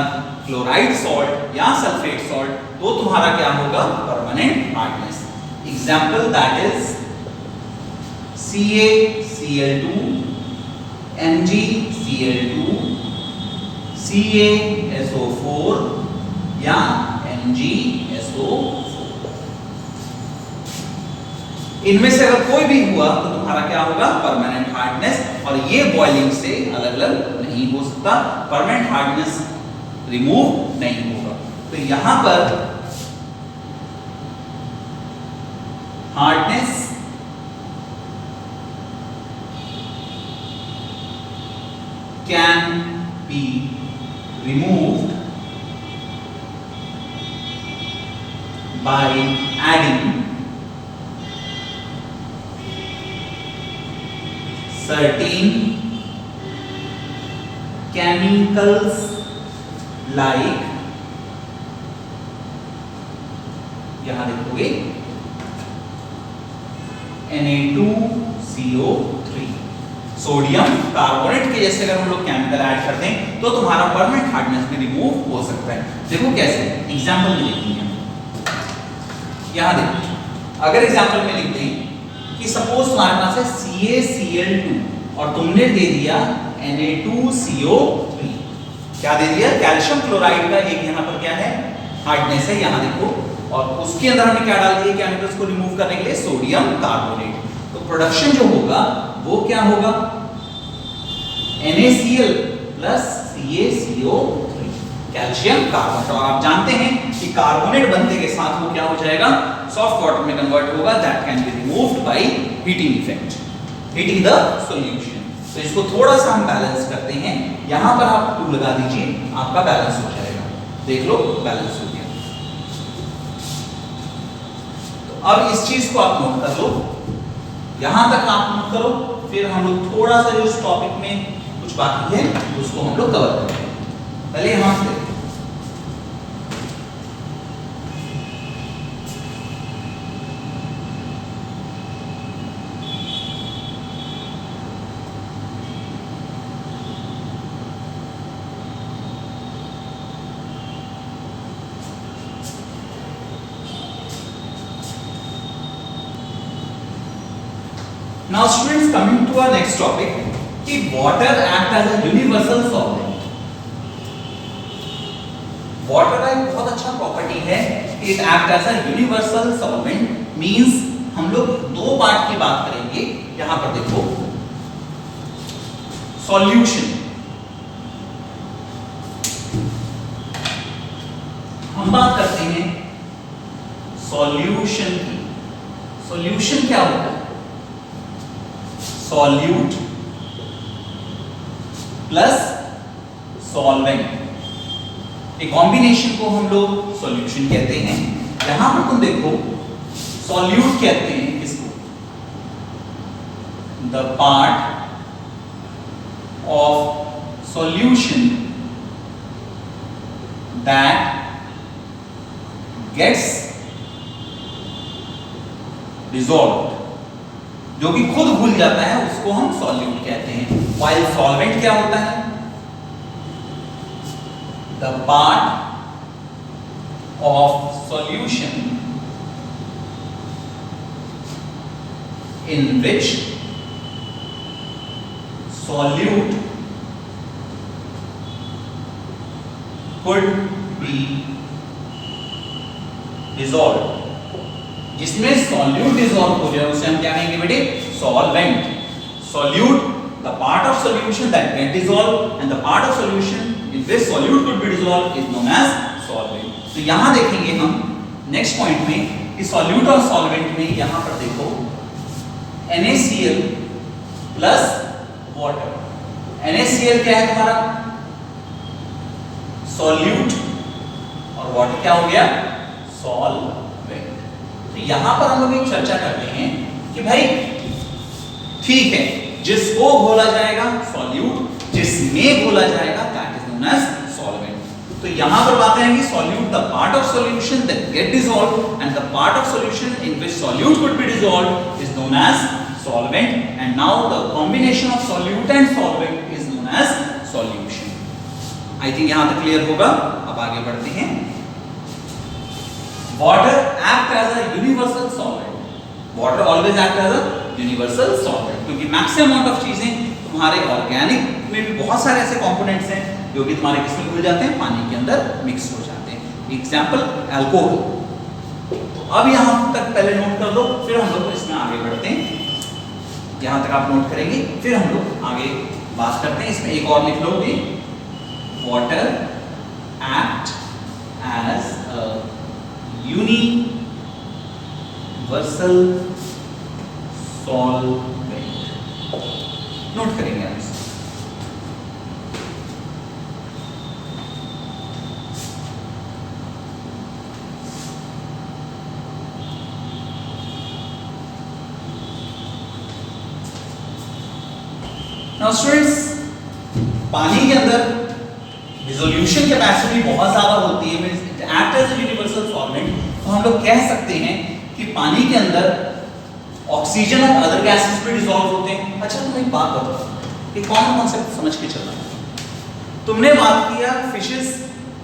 क्लोराइड सॉल्ट या सल्फेट सॉल्ट तो तुम्हारा क्या होगा? Permanent hardness. Example that is CaCl2, MgCl2, CaSO4 या MgSO4। इनमें से अगर कोई भी हुआ तो तुम्हारा क्या होगा? Permanent hardness. और ये बॉइलिंग से अलग अलग नहीं हो सकता, परमानेंट हार्डनेस रिमूव नहीं होगा। तो यहां पर hardness can be removed by adding certain chemicals like, यहां देखोगे Na2CO3। सोडियम कार्बोनेट के जैसे अगर हम लोग केमिकल ऐड कर दें तो तुम्हारा परमानेंट हार्डनेस भी रिमूव हो सकता है। देखो कैसे, एग्जांपल में लिखेंगे हम। यहां देखो, अगर एग्जांपल में लिख दें कि सपोज तुम्हारे पास है CaCl2 और तुमने दे दिया Na2CO3। क्या दे दिया? कैल्शियम क्लोराइड का एक यहां पर क्या है, हार्डनेस है, यहां देखो, और उसके अंदर हमने क्या डाल दिया केमिकल्स को रिमूव करने के लिए? Sodium carbonate. तो प्रोडक्शन जो होगा वो क्या होगा? NaCl plus CaCO3, calcium carbonate. और आप जानते हैं कि कार्बोनेट बनने के साथ वो क्या हो जाएगा? सॉफ्ट वाटर में कन्वर्ट होगा। That can be removed by heating effect, heating the solution. तो इसको थोड़ा सा हम बैलेंस करते हैं। यहां पर आप 2 लगा दीजिए, आपका बैलेंस हो जाएगा। देख लो, बैलेंस हो गया। तो अब इस चीज को आप नोट कर लो, यहां तक आप नोट करो, फिर हम लोग थोड़ा सा जो इस टॉपिक में कुछ बाकी है उसको हम लोग कवर करेंगे। पहले यहां से Now students, coming to our next topic, कि water act as a universal solvent। water का एक बहुत अच्छा प्रॉपर्टी है, it act as a universal solvent, means हम लोग 2 पार्ट की बात करेंगे। यहां पर देखो, सॉल्यूशन, हम बात करते हैं सॉल्यूशन की। सॉल्यूशन क्या होता है? सॉल्यूट प्लस सॉल्वेंट, एक कॉम्बिनेशन को हम लोग सॉल्यूशन कहते हैं। यहां पर तुम देखो, सॉल्यूट कहते हैं किसको? The part of solution that gets dissolved, जो कि खुद घुल जाता है, उसको हम सॉल्यूट कहते हैं। व्हाइल सॉल्वेंट क्या होता है? The part of solution in which solute could be dissolved, जिसमें सॉल्यूट डिसॉल्व हो जाए उसे हम क्या कहेंगे बेटे? Solvent. Solute, the part of solution that get dissolve, and the part of solution in which solute could be dissolve is known as solvent. तो यहां देखेंगे हम नेक्स्ट पॉइंट में कि सॉल्यूट और सॉल्वेंट में यहां पर देखो NaCl प्लस वाटर। NaCl क्या है तुम्हारा? सॉल्यूट, और वाटर क्या हो गया? सॉल्वेंट। तो यहां पर हम लोग एक चर्चा करते हैं कि भाई ठीक है, जिसको घोला जाएगा सॉल्यूट, जिसमें घोला जाएगा that is known as solvent. तो यहां पर बात है कि solute, the part of solution that get dissolved, and the part of solution in which solute could be dissolved is known as solvent, and now the combination of solute and solvent is known as solution. I think यहां तक क्लियर होगा। अब आगे बढ़ते हैं। Water act as a universal solvent. Water always act as a universal solvent, क्योंकि मैक्सिमम अमाउंट ऑफ चीजें तुम्हारे ऑर्गेनिक में भी बहुत सारे ऐसे कंपोनेंट्स हैं जो कि तुम्हारे किसमें घुल जाते हैं? पानी के अंदर मिक्स हो जाते हैं। Example alcohol. अब यहां तक पहले नोट कर लो, फिर हम लोग इसमें आगे बढ़ते हैं। यहां तक आप नोट करेंगे, फिर हम लोग आगे बात करते हैं। इसमें एक और लिख लो भी, water act as a universal solvent. Note करेंगे आप इसे। नाउ स्टूडेंट्स, पानी के अंदर डिसोल्यूशन कैपेसिटी बहुत ज्यादा होती है, means it act as a universal solvent. तो हम लोग कह सकते हैं कि पानी के अंदर ऑक्सीजन और अदर गैसेस भी डिसॉल्व होते हैं। अच्छा तुम एक बात बताओ, एक कॉमन कॉन्सेप्ट समझ के चलना। तुमने बात किया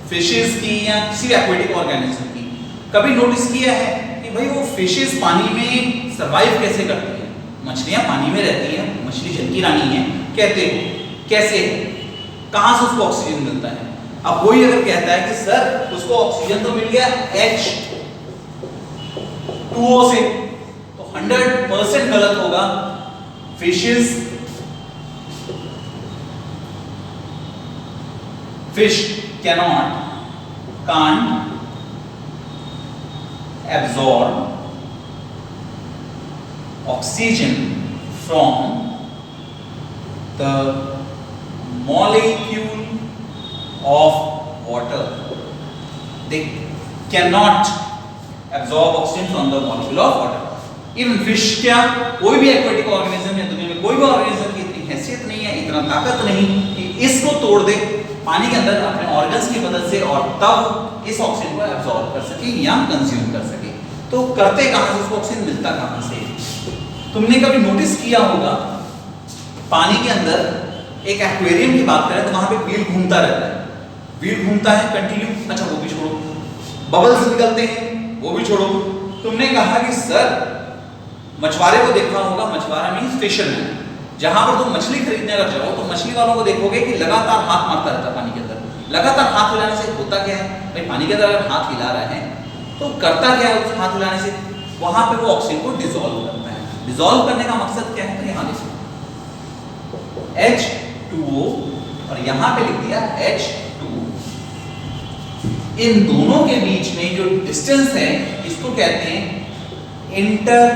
फिशेस की या किसी एक्वेटिक ऑर्गेनिज्म की, कभी नोटिस किया है कि भाई वो फिशेस पानी में सरवाइव कैसे करती हैं? मछलियां पानी में रहती हैं, मछली जल की रानी है कहते हो, कैसे, कहां से उसको ऑक्सीजन मिलता है? अब कोई अगर कहता है कि सर उसको ऑक्सीजन तो मिल गया H2O से, तो 100% गलत होगा। fish can't absorb oxygen from the molecule of water. They cannot absorb oxygen from the molecule of water. Even fish, क्या कोई भी एक्वेटिक ऑर्गेनिज्म या दुनिया में कोई भी ऑर्गेनिज्म की इतनी हैसियत नहीं है, इतना ताकत नहीं कि इसको तोड़ दे पानी के अंदर अपने ऑर्गन्स की मदद से और तब इस ऑक्सीजन को एब्जॉर्ब कर सके या कंज्यूम कर सके। तो करते कहां से, उसको ऑक्सीजन मिलता कहां से? तुमने कभी नोटिस किया होगा पानी के अंदर एक एक्वेरियम की बात करें तो वहां पे व्हील घूमता रहता है, व्हील घूमता है कंटिन्यू। अच्छा वो भी छोड़ो, बबल्स निकलते हैं वो भी छोड़ो। तुमने कहा कि सर मछुआरे को देखा होगा, मछुआरा मींस फिशरमैन, जहां पर तुम मछली खरीदने अगर जाओ तो मछली वालों को देखोगे कि लगातार हाथ मारता रहता है पानी के अंदर। लगातार हाथ हिलाने से होता क्या है भाई, पानी के अंदर अगर हाथ हिला रहे हैं तो करता क्या है उस हाथ हिलाने से? वहां पे वो ऑक्सीजन को डिसॉल्व करता है। डिसॉल्व करने का मकसद क्या है? तो यहां देखो H2O और यहां पे लिख दिया H2O। इन दोनों के बीच में जो डिस्टेंस है इसको कहते हैं इंटर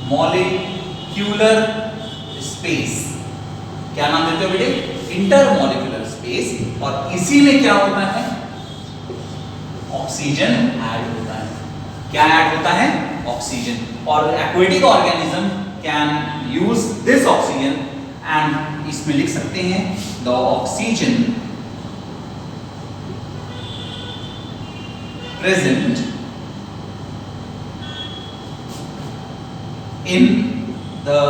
मॉलिक्यूलर स्पेस। क्या नाम देते हो बेटे? Intermolecular space. और इसी में क्या होता है? ऑक्सीजन ऐड होता है। क्या ऐड होता है? ऑक्सीजन। और aquatic organism can use this oxygen and इसमें लिख सकते हैं the oxygen present in the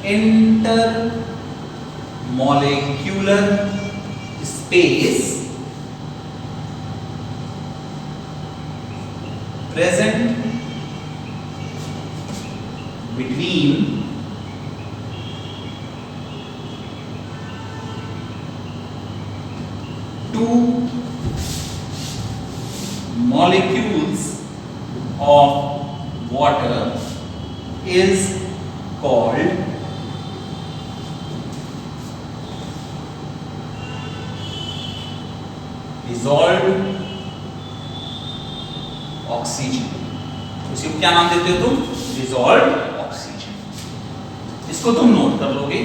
intermolecular space present between two molecules of water is called dissolved oxygen। इसको क्या नाम देते हो तुम? dissolved oxygen। इसको तुम नोट कर लोगे,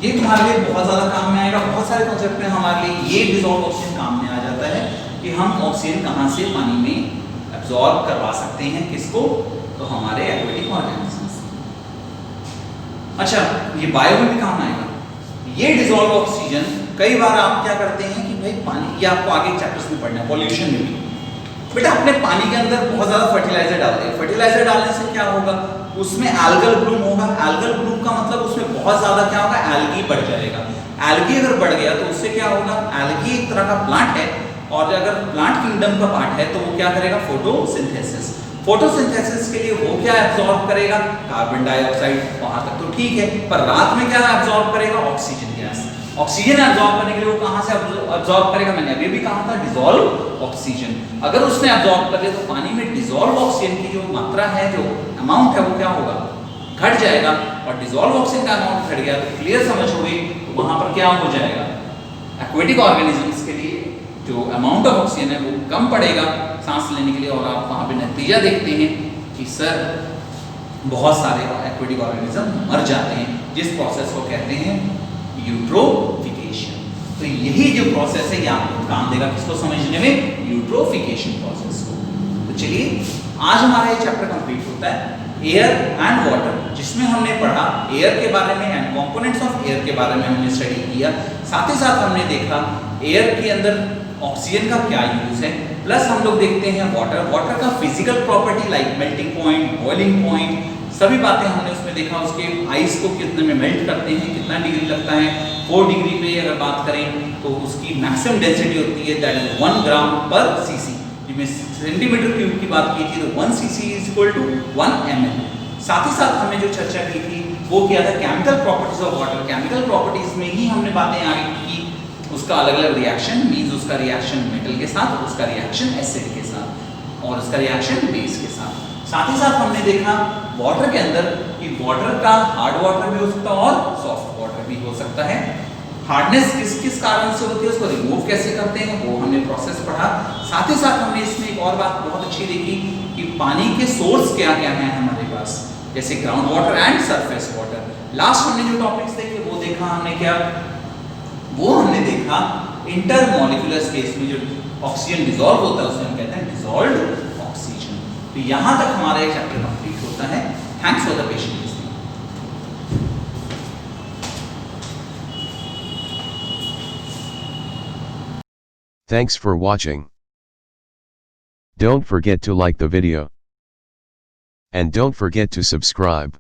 ये तुम्हारे लिए बहुत ज्यादा काम में आएगा। बहुत सारे कॉन्सेप्ट में हमारे लिए ये डिसॉल्व ऑक्सीजन काम में आ जाता है कि हम ऑक्सीजन कहां से पानी में एब्जॉर्ब करवा सकते हैं, किसको? तो हमारे एक्वेटिक ऑर्गेनिजम्स। अच्छा ये बायो में भी काम आएगा। ये डिसॉल्व ऑक्सीजन कई बार आप क्या करते हैं कि भाई पानी, ये आपको आगे चैप्टर्स में पढ़ना है पॉल्यूशन में भी, बेटा अपने पानी के अंदर बहुत ज्यादा फर्टिलाइजर डालते हैं। फर्टिलाइजर डालने से क्या होगा? उसमें एल्गल ब्लूम होगा। एल्गल ब्लूम का मतलब उसमें बहुत ज्यादा क्या होगा? एल्गी बढ़ जाएगा। एल्गी अगर बढ़ गया तो उससे क्या होगा? एल्गी एक तरह का प्लांट है और अगर प्लांट किंगडम का पार्ट है तो वो क्या करेगा? फोटोसिंथेसिस। फोटोसिंथेसिस के लिए वो क्या एब्जॉर्ब करेगा? Carbon dioxide. वहां तक तो ठीक है, पर रात में क्या एब्जॉर्ब करेगा? Oxygen gas. ऑक्सीजन एब्जॉर्ब करने के लिए वो कहां से एब्जॉर्ब करेगा? मैंने अभी भी कहा था डिसॉल्व ऑक्सीजन। अगर उसने एब्जॉर्ब कर लिया तो पानी में डिसॉल्व ऑक्सीजन की जो मात्रा है, जो अमाउंट है, वो क्या होगा? घट जाएगा। और डिसॉल्व ऑक्सीजन का अमाउंट घट गया तो क्लियर समझोगे वहां पर क्या हो जाएगा? एक्वेटिक ऑर्गेनिजम्स के लिए जो अमाउंट ऑफ ऑक्सीजन है वो कम पड़ेगा सांस लेने के लिए। और आप वहां पे नतीजा देखते हैं कि सर बहुत सारे एक्वेटिक ऑर्गेनिज्म मर जाते हैं, जिस प्रोसेस को कहते हैं यूट्रोफिकेशन। तो यही जो प्रोसेस है ये आपको काम देगा किसको समझने में? यूट्रोफिकेशन प्रोसेस को। तो चलिए आज हमारा ये चैप्टर कंप्लीट होता है एयर एंड वाटर, जिसमें हमने पढ़ा एयर के बारे में एंड कंपोनेंट्स ऑफ एयर के बारे में हमने स्टडी किया। साथ ही साथ हमने देखा एयर के अंदर ऑक्सीजन का क्या यूज है, प्लस हम लोग देखते हैं वाटर का physical property like melting point, boiling point, सभी बातें हमने उसमें देखा। उसके आइस को कितने में मेल्ट करते हैं, कितना डिग्री लगता है। 4 डिग्री पे अगर बात करें तो उसकी मैक्सिमम डेंसिटी होती है दैट इज 1 ग्राम पर सीसी। जिसमें सेंटीमीटर क्यूब की बात की थी तो 1 CC is equal to 1 ml। साथ ही साथ हमने जो चर्चा की थी वो क्या था, chemical properties of water. Chemical properties में ही हमने बातें आगे की, उसका अलग अलग रिएक्शन मींस उसका रिएक्शन मेटल के साथ, उसका रिएक्शन एसिड के साथ और उसका रिएक्शन बेस के साथ। साथ ही साथ हमने देखा वाटर के अंदर कि वाटर का हार्ड वाटर भी हो सकता है और सॉफ्ट वाटर भी हो सकता है। हार्डनेस किस किस कारण से होती है, उसको रिमूव कैसे करते हैं, वो हमने प्रोसेस पढ़ा। साथ ही साथ हमने इसमें एक और बात बहुत अच्छी देखी कि पानी के सोर्स क्या क्या हैं हमारे पास, जैसे ground water and surface water. Last हमने जो टॉपिक्स देखे वो देखा हमने क्या, वो हमने देखा इंटरमॉलिक्यूलर स्पेस में जो ऑक्सीजन डिसॉल्व होता है उसे हम कहते हैं डिसॉल्व्ड ऑक्सीजन। तो यहां तक हमारा ये चैप्टर कंप्लीट होता है। Thanks for the patience. Thanks for watching. Don't forget to like the video. And don't forget to subscribe.